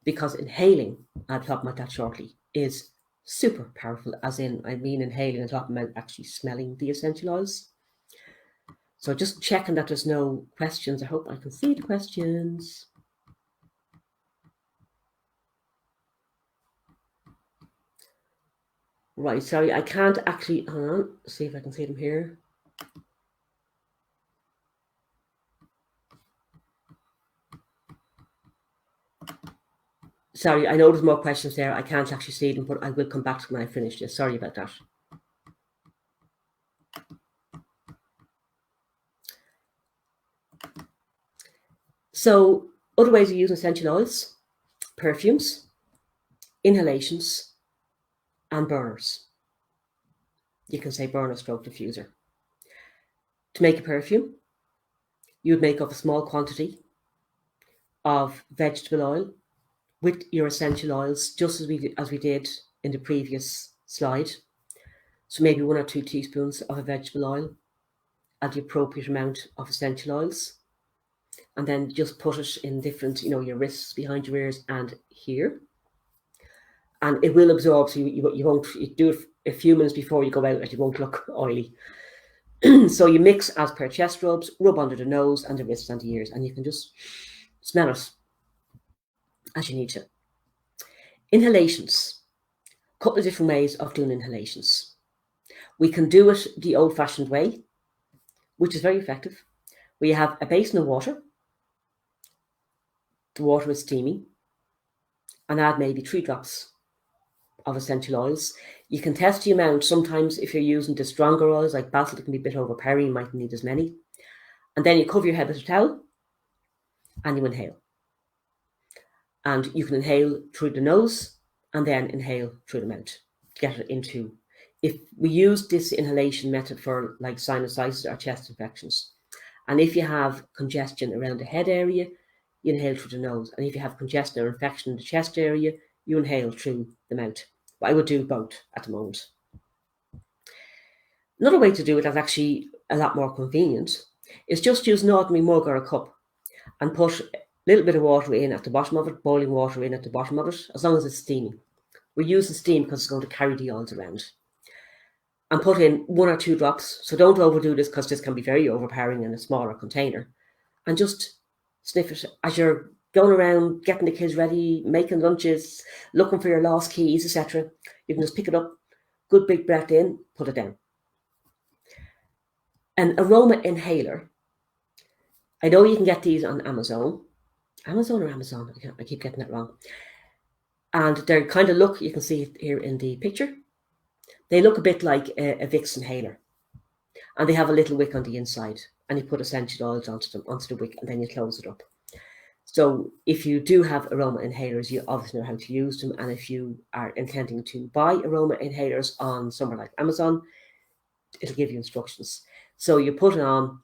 because inhaling, I'll talk about that shortly, is super powerful, as in, I mean inhaling, I'm talking about actually smelling the essential oils. So just checking that there's no questions. I hope I can see the questions. Right, sorry, I can't actually, hang on, see if I can see them here. Sorry, I know there's more questions there. I can't actually see them, but I will come back to them when I finish this. Sorry about that. So, other ways of using essential oils: perfumes, inhalations, and burners. You can say burner stroke diffuser. To make a perfume, you would make up a small quantity of vegetable oil with your essential oils, just as we did in the previous slide. So maybe 1 or 2 teaspoons of a vegetable oil, add the appropriate amount of essential oils, and then just put it in different, your wrists, behind your ears, and here. And it will absorb, so you won't, you do it a few minutes before you go out, and it won't look oily. So you mix as per chest rubs, rub under the nose and the wrists and the ears, and you can just smell it as you need to. Inhalations. A couple of different ways of doing inhalations. We can do it the old-fashioned way, which is very effective. We have a basin of water. The water is steamy, and add maybe 3 drops of essential oils. You can test the amount. Sometimes if you're using the stronger oils like basil, it can be a bit overpowering, you might need as many. And then you cover your head with a towel and you inhale. And you can inhale through the nose and then inhale through the mouth to get it into. If we use this inhalation method for like sinusitis or chest infections, and if you have congestion around the head area, you inhale through the nose. And if you have congestion or infection in the chest area, you inhale through the mouth. But I would do both at the moment. Another way to do it that's actually a lot more convenient is just use an ordinary mug or a cup and put a little bit of water in at the bottom of it, boiling water in at the bottom of it, as long as it's steaming. We're using steam because it's going to carry the oils around. And put in 1 or 2 drops. So don't overdo this because this can be very overpowering in a smaller container. And just sniff it as you're going around, getting the kids ready, making lunches, looking for your lost keys, etc. You can just pick it up, good big breath in, put it down. An aroma inhaler. I know you can get these on Amazon. Amazon or Amazon? I keep getting that wrong. And they're kind of look, you can see it here in the picture. They look a bit like a Vicks inhaler. And they have a little wick on the inside. And you put essential oils onto the wick, and then you close it up. So if you do have aroma inhalers, you obviously know how to use them. And if you are intending to buy aroma inhalers on somewhere like Amazon, it'll give you instructions. So you put on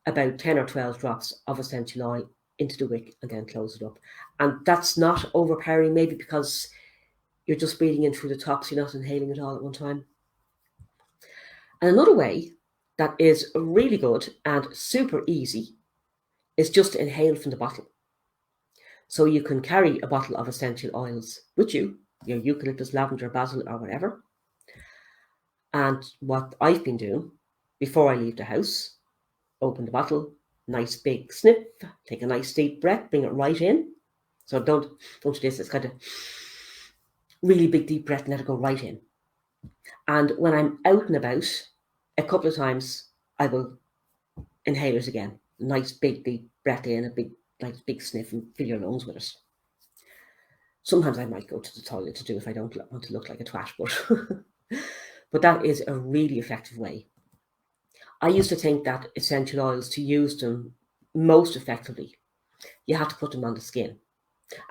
about 10 or 12 drops of essential oil into the wick and then close it up. And that's not overpowering, maybe because you're just breathing in through the top, so you're not inhaling it all at one time. And another way that is really good and super easy is just to inhale from the bottle. So you can carry a bottle of essential oils with you, your eucalyptus, lavender, basil, or whatever. And what I've been doing before I leave the house, open the bottle, nice big sniff, take a nice deep breath, bring it right in. So don't do this, it's kind of really big deep breath and let it go right in. And when I'm out and about, a couple of times I will inhale it again. Nice big deep breath in, a nice big sniff, and fill your lungs with it. Sometimes I might go to the toilet to do if I don't want to look like a twat, but that is a really effective way. I used to think that essential oils, to use them most effectively, you have to put them on the skin.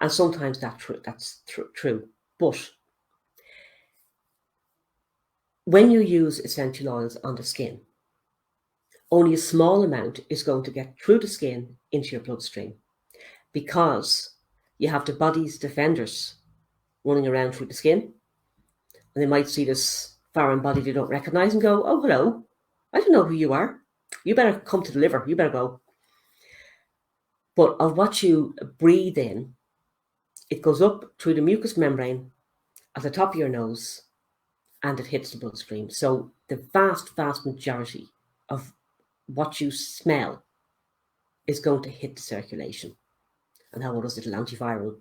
And sometimes that's true. But when you use essential oils on the skin, only a small amount is going to get through the skin into your bloodstream, because you have the body's defenders running around through the skin, and they might see this foreign body they don't recognize and go, "Oh, hello, I don't know who you are. You better come to the liver. You better go." But of what you breathe in, it goes up through the mucous membrane at the top of your nose and it hits the bloodstream. So the vast majority of what you smell is going to hit the circulation and have all those little antiviral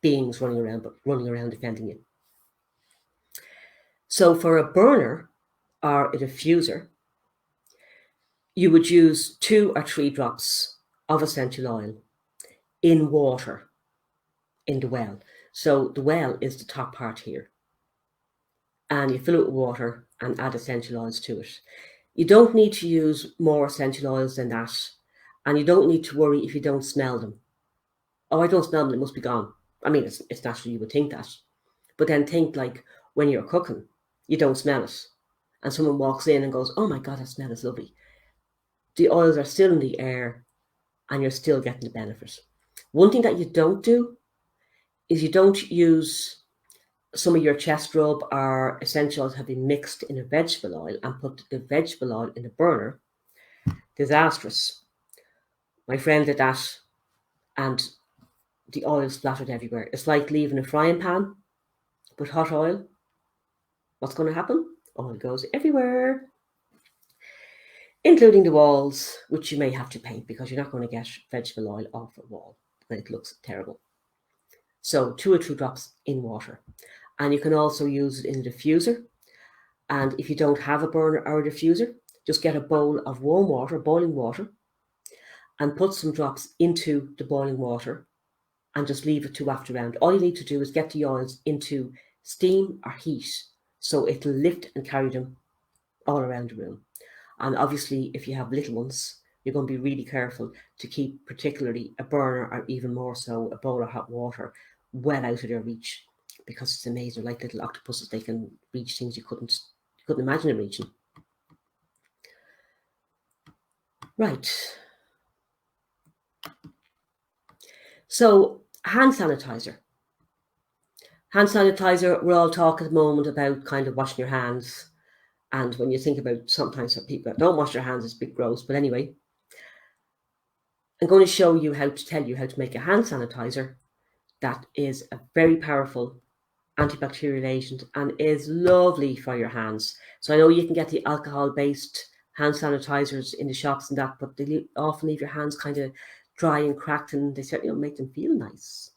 beings running around defending you. So for a burner or a diffuser, you would use 2 or 3 drops of essential oil in water in the well. So the well is the top part here. And you fill it with water and add essential oils to it. You don't need to use more essential oils than that. And you don't need to worry if you don't smell them. Oh, I don't smell them, it must be gone. I mean, it's natural you would think that. But then think like when you're cooking, you don't smell it. And someone walks in and goes, "Oh my God, that smell is lovely." The oils are still in the air and you're still getting the benefit. One thing that you don't do is you don't use some of your chest rub or essentials have been mixed in a vegetable oil and put the vegetable oil in a burner. Disastrous. My friend did that and the oil splattered everywhere. It's like leaving a frying pan with hot oil. What's going to happen? Oil goes everywhere, including the walls, which you may have to paint because you're not going to get vegetable oil off a wall and it looks terrible. So 2 or 3 drops in water. And you can also use it in a diffuser. And if you don't have a burner or a diffuser, just get a bowl of warm water, boiling water, and put some drops into the boiling water and just leave it to waft around. All you need to do is get the oils into steam or heat so it'll lift and carry them all around the room. And obviously, if you have little ones, you're going to be really careful to keep particularly a burner, or even more so a bowl of hot water, well out of their reach, because it's amazing. Like little octopuses, they can reach things you couldn't imagine them reaching. Right. So hand sanitizer. Hand sanitizer, we're all talking at the moment about kind of washing your hands. And when you think about sometimes for people that don't wash their hands, it's a bit gross. But anyway, I'm going to show you tell you how to make a hand sanitizer that is a very powerful antibacterial agent and is lovely for your hands. So I know you can get the alcohol-based hand sanitizers in the shops and that, but they often leave your hands kind of dry and cracked, and they certainly don't make them feel nice.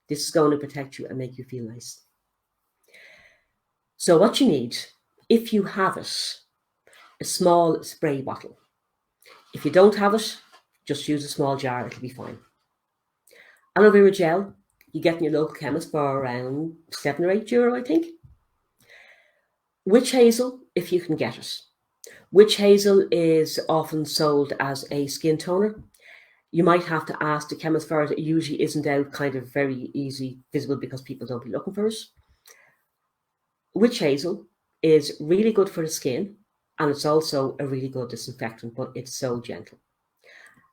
This is going to protect you and make you feel nice. So what you need, if you have it, a small spray bottle. If you don't have it, just use a small jar, it'll be fine. Aloe vera gel, you get in your local chemist for around €7 or €8, I think. Witch hazel, if you can get it. Witch hazel is often sold as a skin toner. You might have to ask the chemist for it. It usually isn't out kind of very easy visible because people don't be looking for it. Witch hazel is really good for the skin, and it's also a really good disinfectant, but it's so gentle.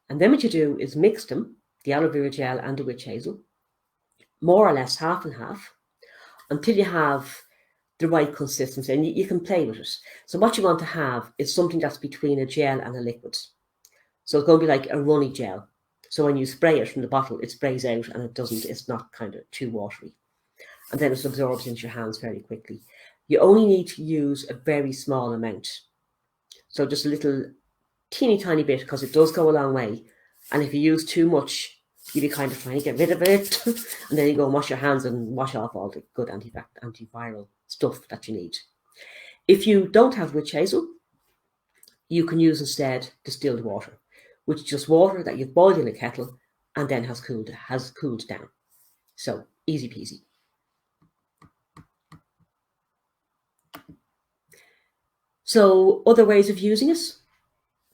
And then what you do is mix them, the aloe vera gel and the witch hazel, more or less half and half, until you have the right consistency, and you can play with it. So what you want to have is something that's between a gel and a liquid. So it's going to be like a runny gel. So when you spray it from the bottle, it sprays out and it's not kind of too watery. And then it absorbs into your hands very quickly. You only need to use a very small amount. So just a little teeny tiny bit, because it does go a long way. And if you use too much, you'll be kind of trying to get rid of it. And then you go and wash your hands and wash off all the good antiviral stuff that you need. If you don't have witch hazel, you can use instead distilled water, which is just water that you've boiled in a kettle and then has cooled down. So easy peasy. So other ways of using it.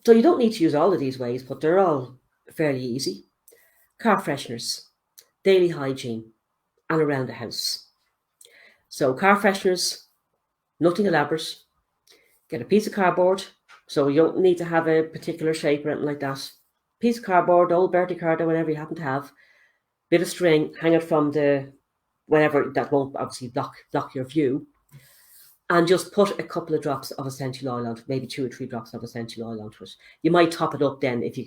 So you don't need to use all of these ways, but they're all fairly easy. Car fresheners, daily hygiene, and around the house. So car fresheners, nothing elaborate. Get a piece of cardboard. So you don't need to have a particular shape or anything like that. Piece of cardboard, old Bertie card, or whatever you happen to have. Bit of string, hang it from the whatever, that won't obviously block your view. And just put a couple of drops of essential oil onto it, maybe 2 or 3 drops of essential oil onto it. You might top it up then if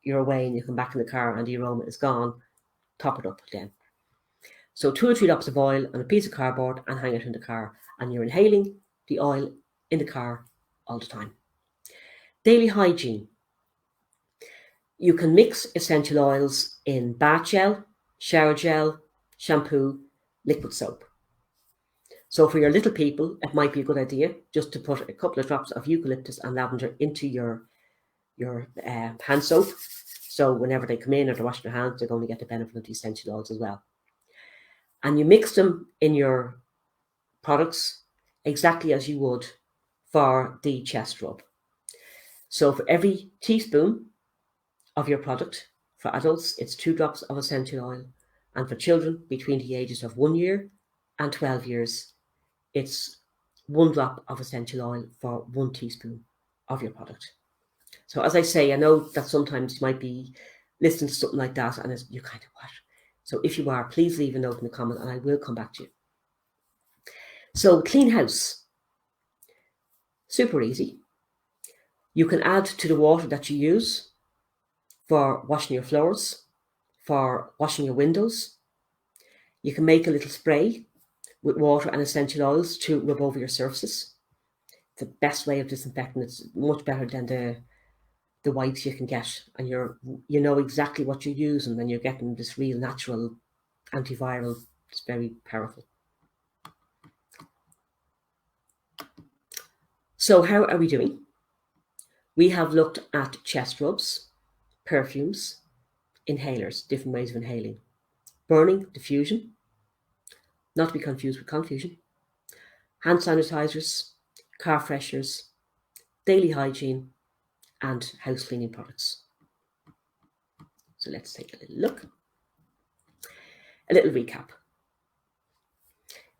you're away and you come back in the car and the aroma is gone. Top it up then. So 2 or 3 drops of oil on a piece of cardboard and hang it in the car. And you're inhaling the oil in the car all the time. Daily hygiene. You can mix essential oils in bath gel, shower gel, shampoo, liquid soap. So for your little people, it might be a good idea just to put a couple of drops of eucalyptus and lavender into your hand soap. So whenever they come in or they're washing their hands, they're going to get the benefit of the essential oils as well. And you mix them in your products exactly as you would for the chest rub. So for every teaspoon of your product, for adults, it's 2 drops of essential oil. And for children between the ages of 1 year and 12 years, it's 1 drop of essential oil for 1 teaspoon of your product. So as I say, I know that sometimes you might be listening to something like that and you're kind of, what? So if you are, please leave a note in the comment and I will come back to you. So clean house. Super easy. You can add to the water that you use for washing your floors, for washing your windows. You can make a little spray with water and essential oils to rub over your surfaces. It's the best way of disinfecting. It's much better than the wipes you can get, and you know exactly what you're using, and you're getting this real natural antiviral. It's very powerful. So how are we doing? We have looked at chest rubs, perfumes, inhalers, different ways of inhaling, burning, diffusion, not to be confused with confusion, hand sanitizers, car fresheners, daily hygiene, and house cleaning products. So let's take a little look. A little recap.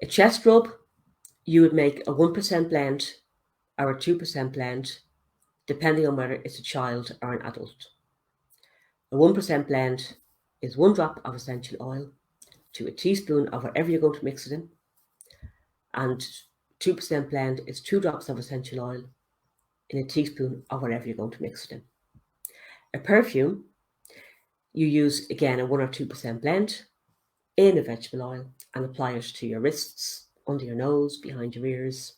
A chest rub, you would make a 1% blend or a 2% blend, depending on whether it's a child or an adult. A 1% blend is 1 drop of essential oil to a teaspoon of whatever you're going to mix it in, and 2% blend is 2 drops of essential oil in a teaspoon of whatever you're going to mix it in. A perfume, you use again a 1 or 2% blend in a vegetable oil and apply it to your wrists, under your nose, behind your ears.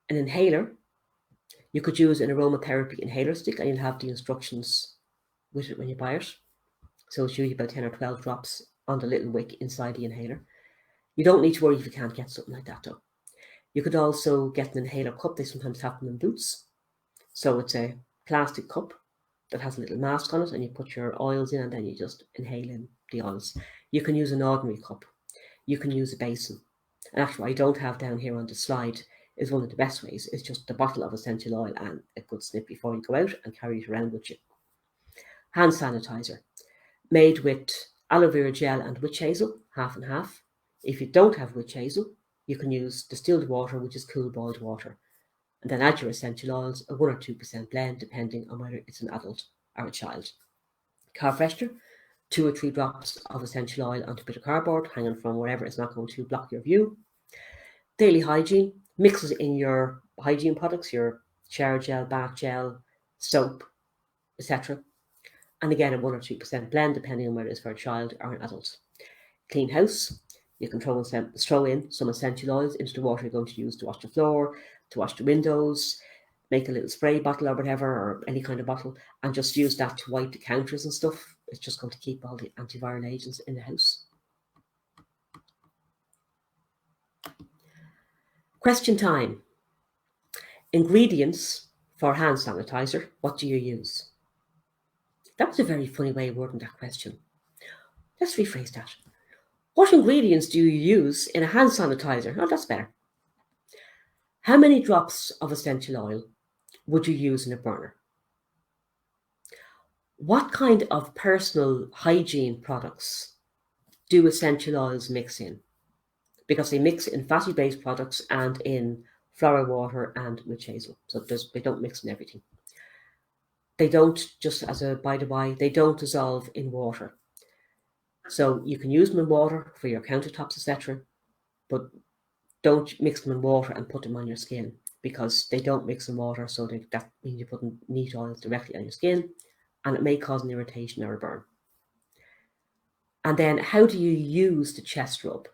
An inhaler, you could use an aromatherapy inhaler stick, and you'll have the instructions with it when you buy it. So it's usually about 10 or 12 drops on the little wick inside the inhaler. You don't need to worry if you can't get something like that though. You could also get an inhaler cup. They sometimes have them in boots. So it's a plastic cup that has a little mask on it, and you put your oils in and then you just inhale in the oils. You can use an ordinary cup. You can use a basin. And actually, what I don't have down here on the slide is one of the best ways. It's just a bottle of essential oil and a good snip before you go out and carry it around with you. Hand sanitizer, made with aloe vera gel and witch hazel, half and half. If you don't have witch hazel, you can use distilled water, which is cool boiled water. And then add your essential oils, a 1 or 2% blend, depending on whether it's an adult or a child. Car freshener, 2 or 3 drops of essential oil onto a bit of cardboard, hanging from wherever it's not going to block your view. Daily hygiene, mixes in your hygiene products, your shower gel, bath gel, soap, etc. And again, a 1 or 2% blend, depending on whether it's for a child or an adult. Clean house, you can throw in some essential oils into the water you're going to use to wash the floor, to wash the windows, make a little spray bottle or whatever, or any kind of bottle, and just use that to wipe the counters and stuff. It's just going to keep all the antiviral agents in the house. Question time. Ingredients for hand sanitizer, what do you use? That was a very funny way of wording that question. Let's rephrase that. What ingredients do you use in a hand sanitizer? Oh, that's better. How many drops of essential oil would you use in a burner? What kind of personal hygiene products do essential oils mix in? Because they mix in fatty-based products and in flower water and witch hazel. So they don't mix in everything. They don't, just as a by the by, they don't dissolve in water. So you can use them in water for your countertops, etc. But don't mix them in water and put them on your skin, because they don't mix in water. So that means you're putting neat oils directly on your skin, and it may cause an irritation or a burn. And then how do you use the chest rub?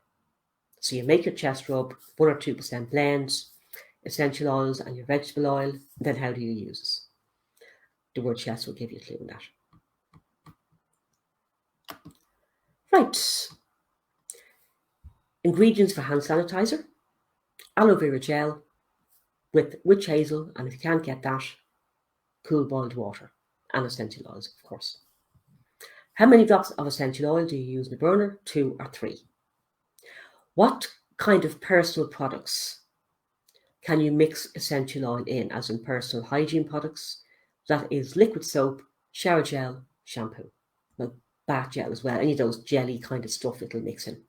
So you make your chest rub, 1 or 2% blend, essential oils and your vegetable oil. Then how do you use it? The word chest will give you a clue on that. Right. Ingredients for hand sanitizer: aloe vera gel with witch hazel, and if you can't get that, cool boiled water, and essential oils, of course. How many drops of essential oil do you use in a burner? 2 or 3. What kind of personal products can you mix essential oil in, as in personal hygiene products? That is liquid soap, shower gel, shampoo, well, bath gel as well, any of those jelly kind of stuff it'll mix in.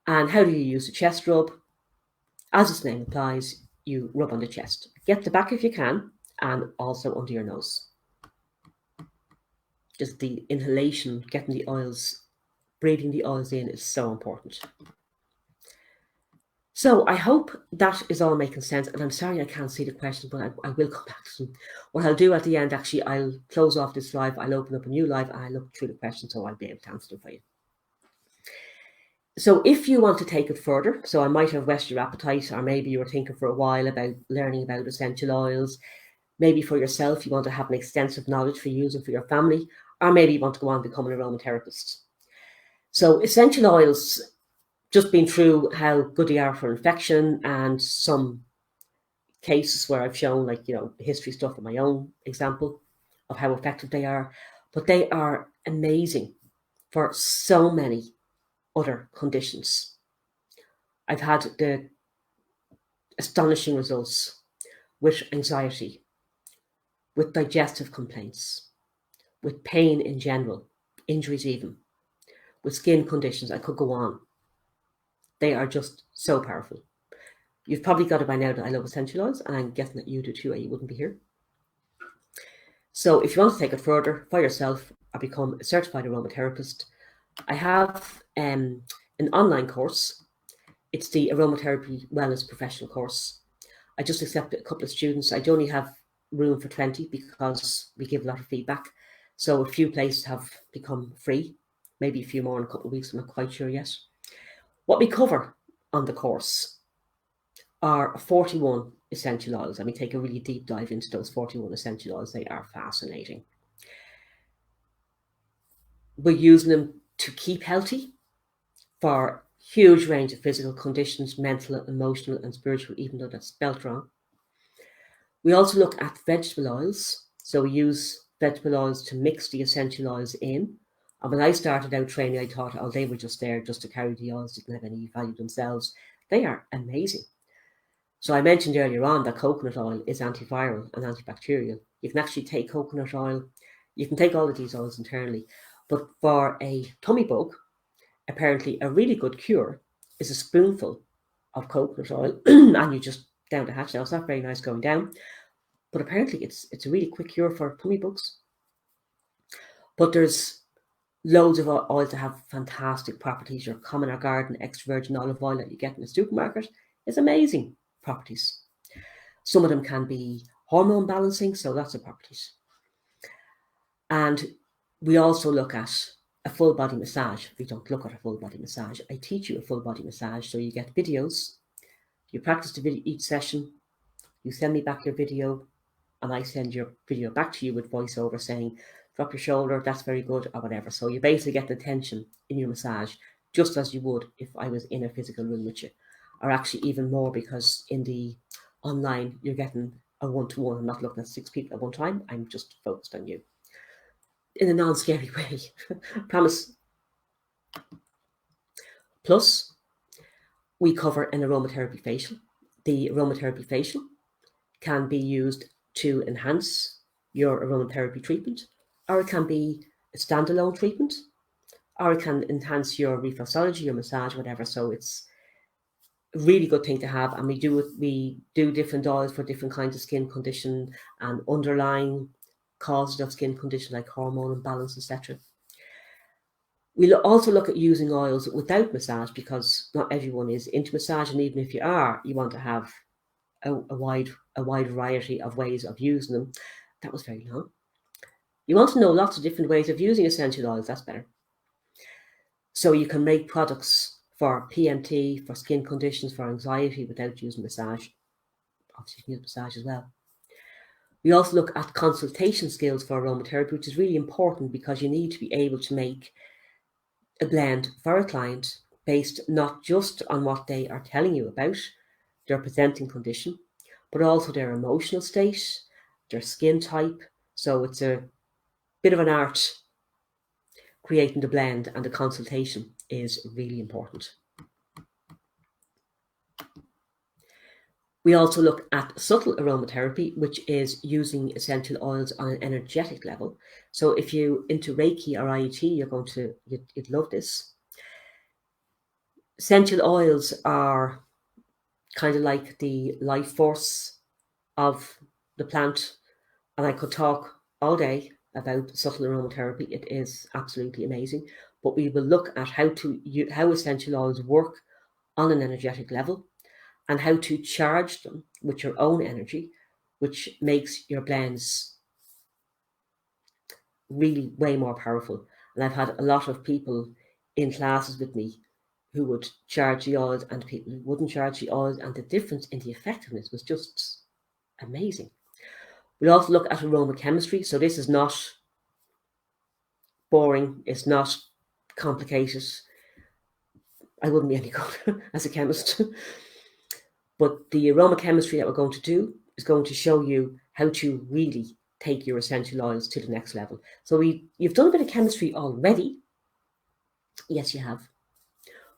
And how do you use the chest rub? As its name implies, you rub on the chest. Get the back if you can, and also under your nose. Just the inhalation, getting the oils, breathing the oils in, is so important. So I hope that is all making sense, and I'm sorry I can't see the questions, but I will come back to them. What I'll do at the end, actually, I'll close off this live, I'll open up a new live, and I'll look through the questions, so I'll be able to answer them for you. So if you want to take it further, so I might have whetted your appetite, or maybe you were thinking for a while about learning about essential oils, maybe for yourself you want to have an extensive knowledge for using for your family, or maybe you want to go on and become an aromatherapist. So essential oils, just been through how good they are for infection and some cases where I've shown, like, history stuff in my own example of how effective they are, but they are amazing for so many other conditions. I've had the astonishing results with anxiety, with digestive complaints, with pain in general, injuries even, with skin conditions. I could go on. They are just so powerful. You've probably got it by now that I love essential oils, and I'm guessing that you do too, or you wouldn't be here. So if you want to take it further for yourself or become a certified aromatherapist, I have an online course. It's the Aromatherapy Wellness Professional course. I just accepted a couple of students. I only have room for 20 because we give a lot of feedback. So a few places have become free, maybe a few more in a couple of weeks. I'm not quite sure yet. What we cover on the course are 41 essential oils, and we take a really deep dive into those 41 essential oils. They are fascinating. We're using them to keep healthy for huge range of physical conditions, mental, emotional, and spiritual, even though that's spelt wrong. We also look at vegetable oils. So we use vegetable oils to mix the essential oils in. And when I started out training, I thought, oh, they were just there just to carry the oils, didn't have any value themselves. They are amazing. So I mentioned earlier on that coconut oil is antiviral and antibacterial. You can actually take coconut oil. You can take all of these oils internally. But for a tummy bug, apparently a really good cure is a spoonful of coconut oil and you just down the hatch. Now, it's not very nice going down, but apparently it's a really quick cure for tummy bugs. But there's loads of oils that have fantastic properties. Your common or garden extra virgin olive oil that you get in the supermarket is amazing properties. Some of them can be hormone balancing, so lots of properties. And we also look at a full body massage. We don't look at a full body massage. I teach you a full body massage. So you get videos, you practice the video each session, you send me back your video, and I send your video back to you with voiceover saying, drop your shoulder, that's very good, or whatever. So you basically get the tension in your massage, just as you would if I was in a physical room with you, or actually even more, because in the online, you're getting a one-to-one. I'm not looking at 6 people at one time. I'm just focused on you in a non-scary way. Promise. Plus, we cover an aromatherapy facial. The aromatherapy facial can be used to enhance your aromatherapy treatment, or it can be a standalone treatment, or it can enhance your reflexology, your massage, whatever. So it's a really good thing to have. And we do different oils for different kinds of skin condition and underlying causes of skin condition like hormone imbalance, etc. We'll also look at using oils without massage, because not everyone is into massage, and even if you are, you want to have a wide variety of ways of using them. That was very long. You want to know lots of different ways of using essential oils. That's better. So you can make products for PMT, for skin conditions, for anxiety without using massage. Obviously, you can use massage as well. We also look at consultation skills for aromatherapy, which is really important because you need to be able to make a blend for a client based not just on what they are telling you about, their presenting condition, but also their emotional state, their skin type. So it's a bit of an art creating the blend, and the consultation is really important. We also look at subtle aromatherapy, which is using essential oils on an energetic level. So if you're into Reiki or IET, you'd love this. Essential oils are kind of like the life force of the plant, and I could talk all day about subtle aromatherapy. It is absolutely amazing, but we will look at how essential oils work on an energetic level and how to charge them with your own energy, which makes your blends really way more powerful. And I've had a lot of people in classes with me who would charge the oils and people who wouldn't charge the oils, and the difference in the effectiveness was just amazing. We'll also look at aromachemisry. So this is not boring, it's not complicated. I wouldn't be any good as a chemist. But the aromatherapeutics that we're going to do is going to show you how to really take your essential oils to the next level. So you've done a bit of chemistry already. Yes, you have.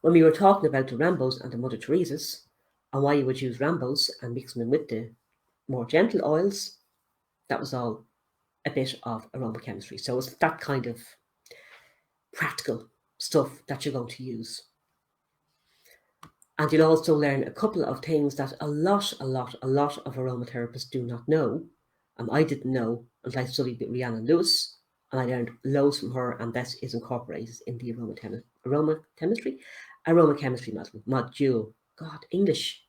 When we were talking about the Rambos and the Mother Teresas, and why you would use Rambos and mix them with the more gentle oils, that was all a bit of aromatherapeutics. So it's that kind of practical stuff that you're going to use. And you'll also learn a couple of things that a lot of aromatherapists do not know. And I didn't know until I studied with Rhiannon Lewis, and I learned loads from her, and this is incorporated in the aromatherapeutics module. God, English.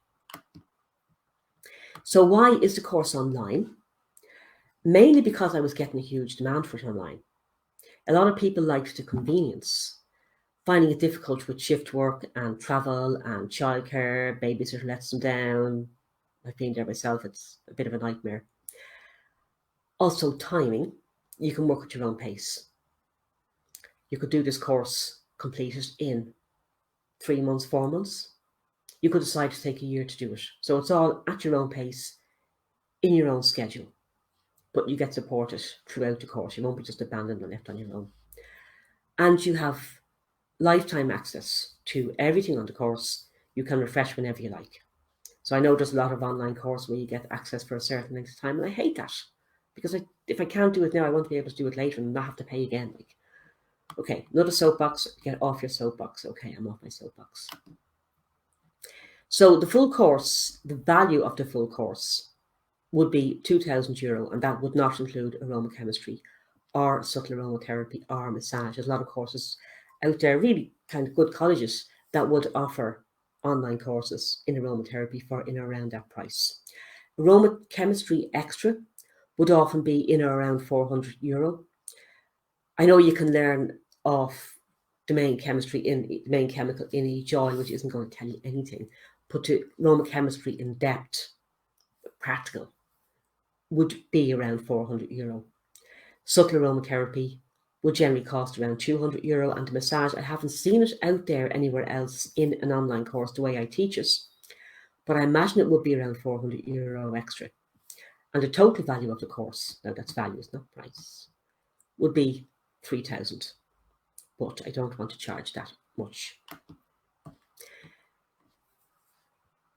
So why is the course online? Mainly because I was getting a huge demand for it online. A lot of people liked the convenience, finding it difficult with shift work and travel and childcare, babysitter lets them down. I've been there myself, it's a bit of a nightmare. Also timing, you can work at your own pace. You could do this course completed in 3 months, 4 months. You could decide to take a year to do it. So it's all at your own pace, in your own schedule. But you get supported throughout the course. You won't be just abandoned and left on your own. And you have lifetime access to everything on the course. You can refresh whenever you like. So I know there's a lot of online courses where you get access for a certain length of time, and I hate that. Because if I can't do it now, I want to be able to do it later and not have to pay again. Like, okay, another soapbox, get off your soapbox. Okay, I'm off my soapbox. So the full course, the value of the full course would be €2,000, and that would not include aromatherapeutics or subtle aromatherapy or massage. There's a lot of courses out there, really kind of good colleges that would offer online courses in aromatherapy for in or around that price. Aromatherapeutics extra would often be in or around €400. I know you can learn off the main chemistry in the main chemical in each oil, which isn't going to tell you anything. But to aromatherapeutics in depth, practical, would be around €400. Subtle aromatherapy would generally cost around €200, and the massage, I haven't seen it out there anywhere else in an online course the way I teach it, but I imagine it would be around €400 extra. And the total value of the course, now that's value, it's not price, would be 3,000. But I don't want to charge that much.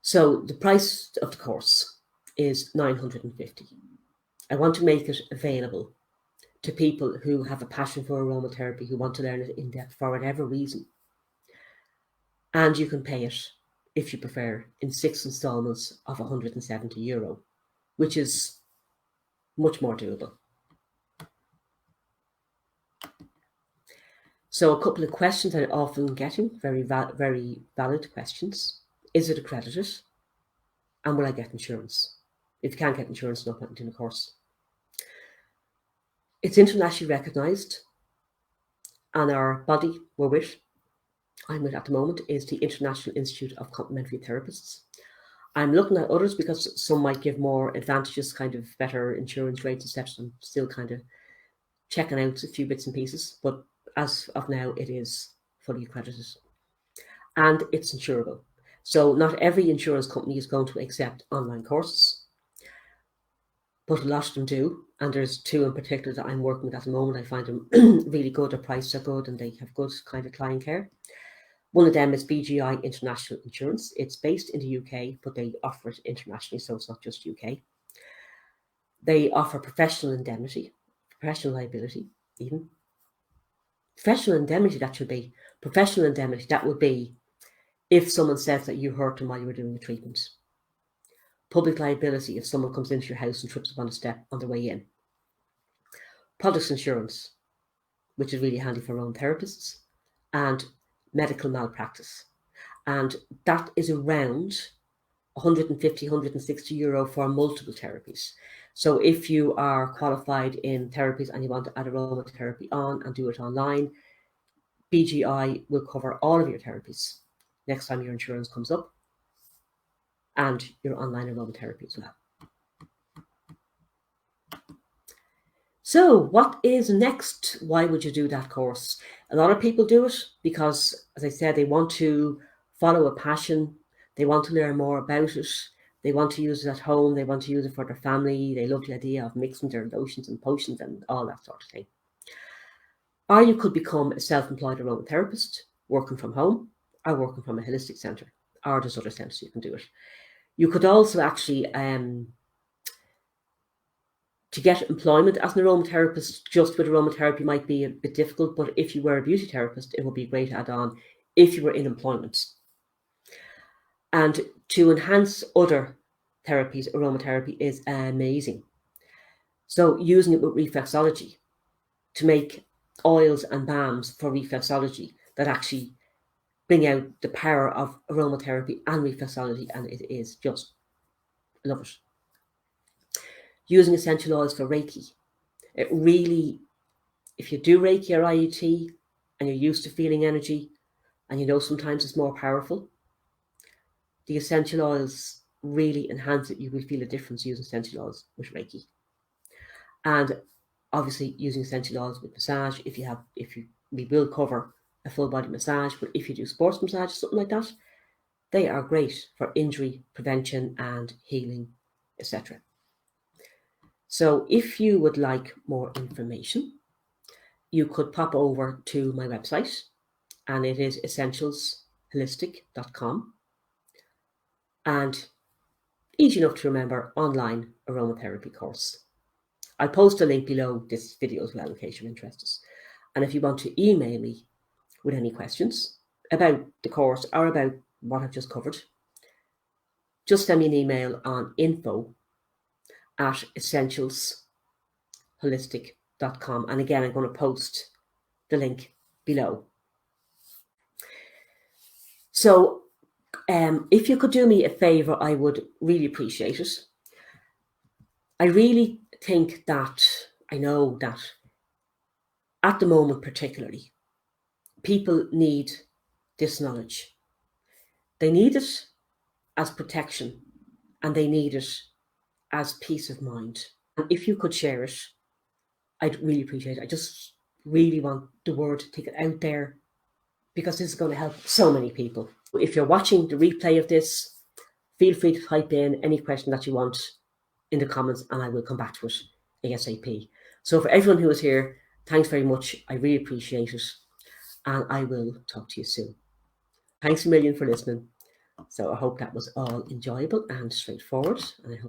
So the price of the course is $950. I want to make it available to people who have a passion for aromatherapy, who want to learn it in depth for whatever reason. And you can pay it, if you prefer, in 6 installments of €170, which is much more doable. So a couple of questions I'm often getting, very valid questions. Is it accredited? And will I get insurance? If you can't get insurance, no point in the course. It's internationally recognised, and our body I'm with at the moment, is the International Institute of Complementary Therapists. I'm looking at others because some might give more advantages, kind of better insurance rates, etc. I'm still kind of checking out a few bits and pieces, but as of now, it is fully accredited. And it's insurable. So not every insurance company is going to accept online courses, but a lot of them do. And there's 2 in particular that I'm working with at the moment. I find them really good. Their prices are good and they have good kind of client care. One of them is BGI International Insurance. It's based in the UK, but they offer it internationally, so it's not just UK. They offer professional indemnity, professional liability, even. Professional indemnity, that should be. Professional indemnity, that would be if someone says that you hurt them while you were doing the treatment. Public liability, if someone comes into your house and trips upon a step on their way in. Products insurance, which is really handy for our own therapists, and medical malpractice. And that is around €150, €160 for multiple therapies. So if you are qualified in therapies and you want to add aromatherapy on and do it online, BGI will cover all of your therapies next time your insurance comes up, and your online aromatherapy as well. So what is next? Why would you do that course? A lot of people do it because, as I said, they want to follow a passion. They want to learn more about it. They want to use it at home. They want to use it for their family. They love the idea of mixing their lotions and potions and all that sort of thing. Or you could become a self-employed aromatherapist, working from home or working from a holistic centre, or there's other centres you can do it. You could also actually, to get employment as an aromatherapist just with aromatherapy might be a bit difficult, but if you were a beauty therapist, it would be a great add-on if you were in employment. And to enhance other therapies, aromatherapy is amazing. So using it with reflexology to make oils and balms for reflexology that actually bring out the power of aromatherapy and reflexology, and it is just, I love it. Using essential oils for Reiki. It really, if you do Reiki or IUT and you're used to feeling energy and you know sometimes it's more powerful, the essential oils really enhance it. You will feel a difference using essential oils with Reiki. And obviously using essential oils with massage, we will cover a full body massage, but if you do sports massage, something like that, they are great for injury prevention and healing, etc. So if you would like more information, you could pop over to my website, and it is essentialsholistic.com, and easy enough to remember, online aromatherapy course. I'll post a link below this video as well in case you're interested. And if you want to email me with any questions about the course or about what I've just covered, just send me an email on info@essentialsholistic.com. And again, I'm going to post the link below. So if you could do me a favor, I would really appreciate it. I really think that, I know that at the moment particularly, people need this knowledge. They need it as protection, and they need it as peace of mind. And if you could share it, I'd really appreciate it. I just really want the word to get out there, because this is going to help so many people. If you're watching the replay of this, feel free to type in any question that you want in the comments, and I will come back to it ASAP. So for everyone who is here, thanks very much. I really appreciate it, and I will talk to you soon. Thanks a million for listening. So I hope that was all enjoyable and straightforward, and I hope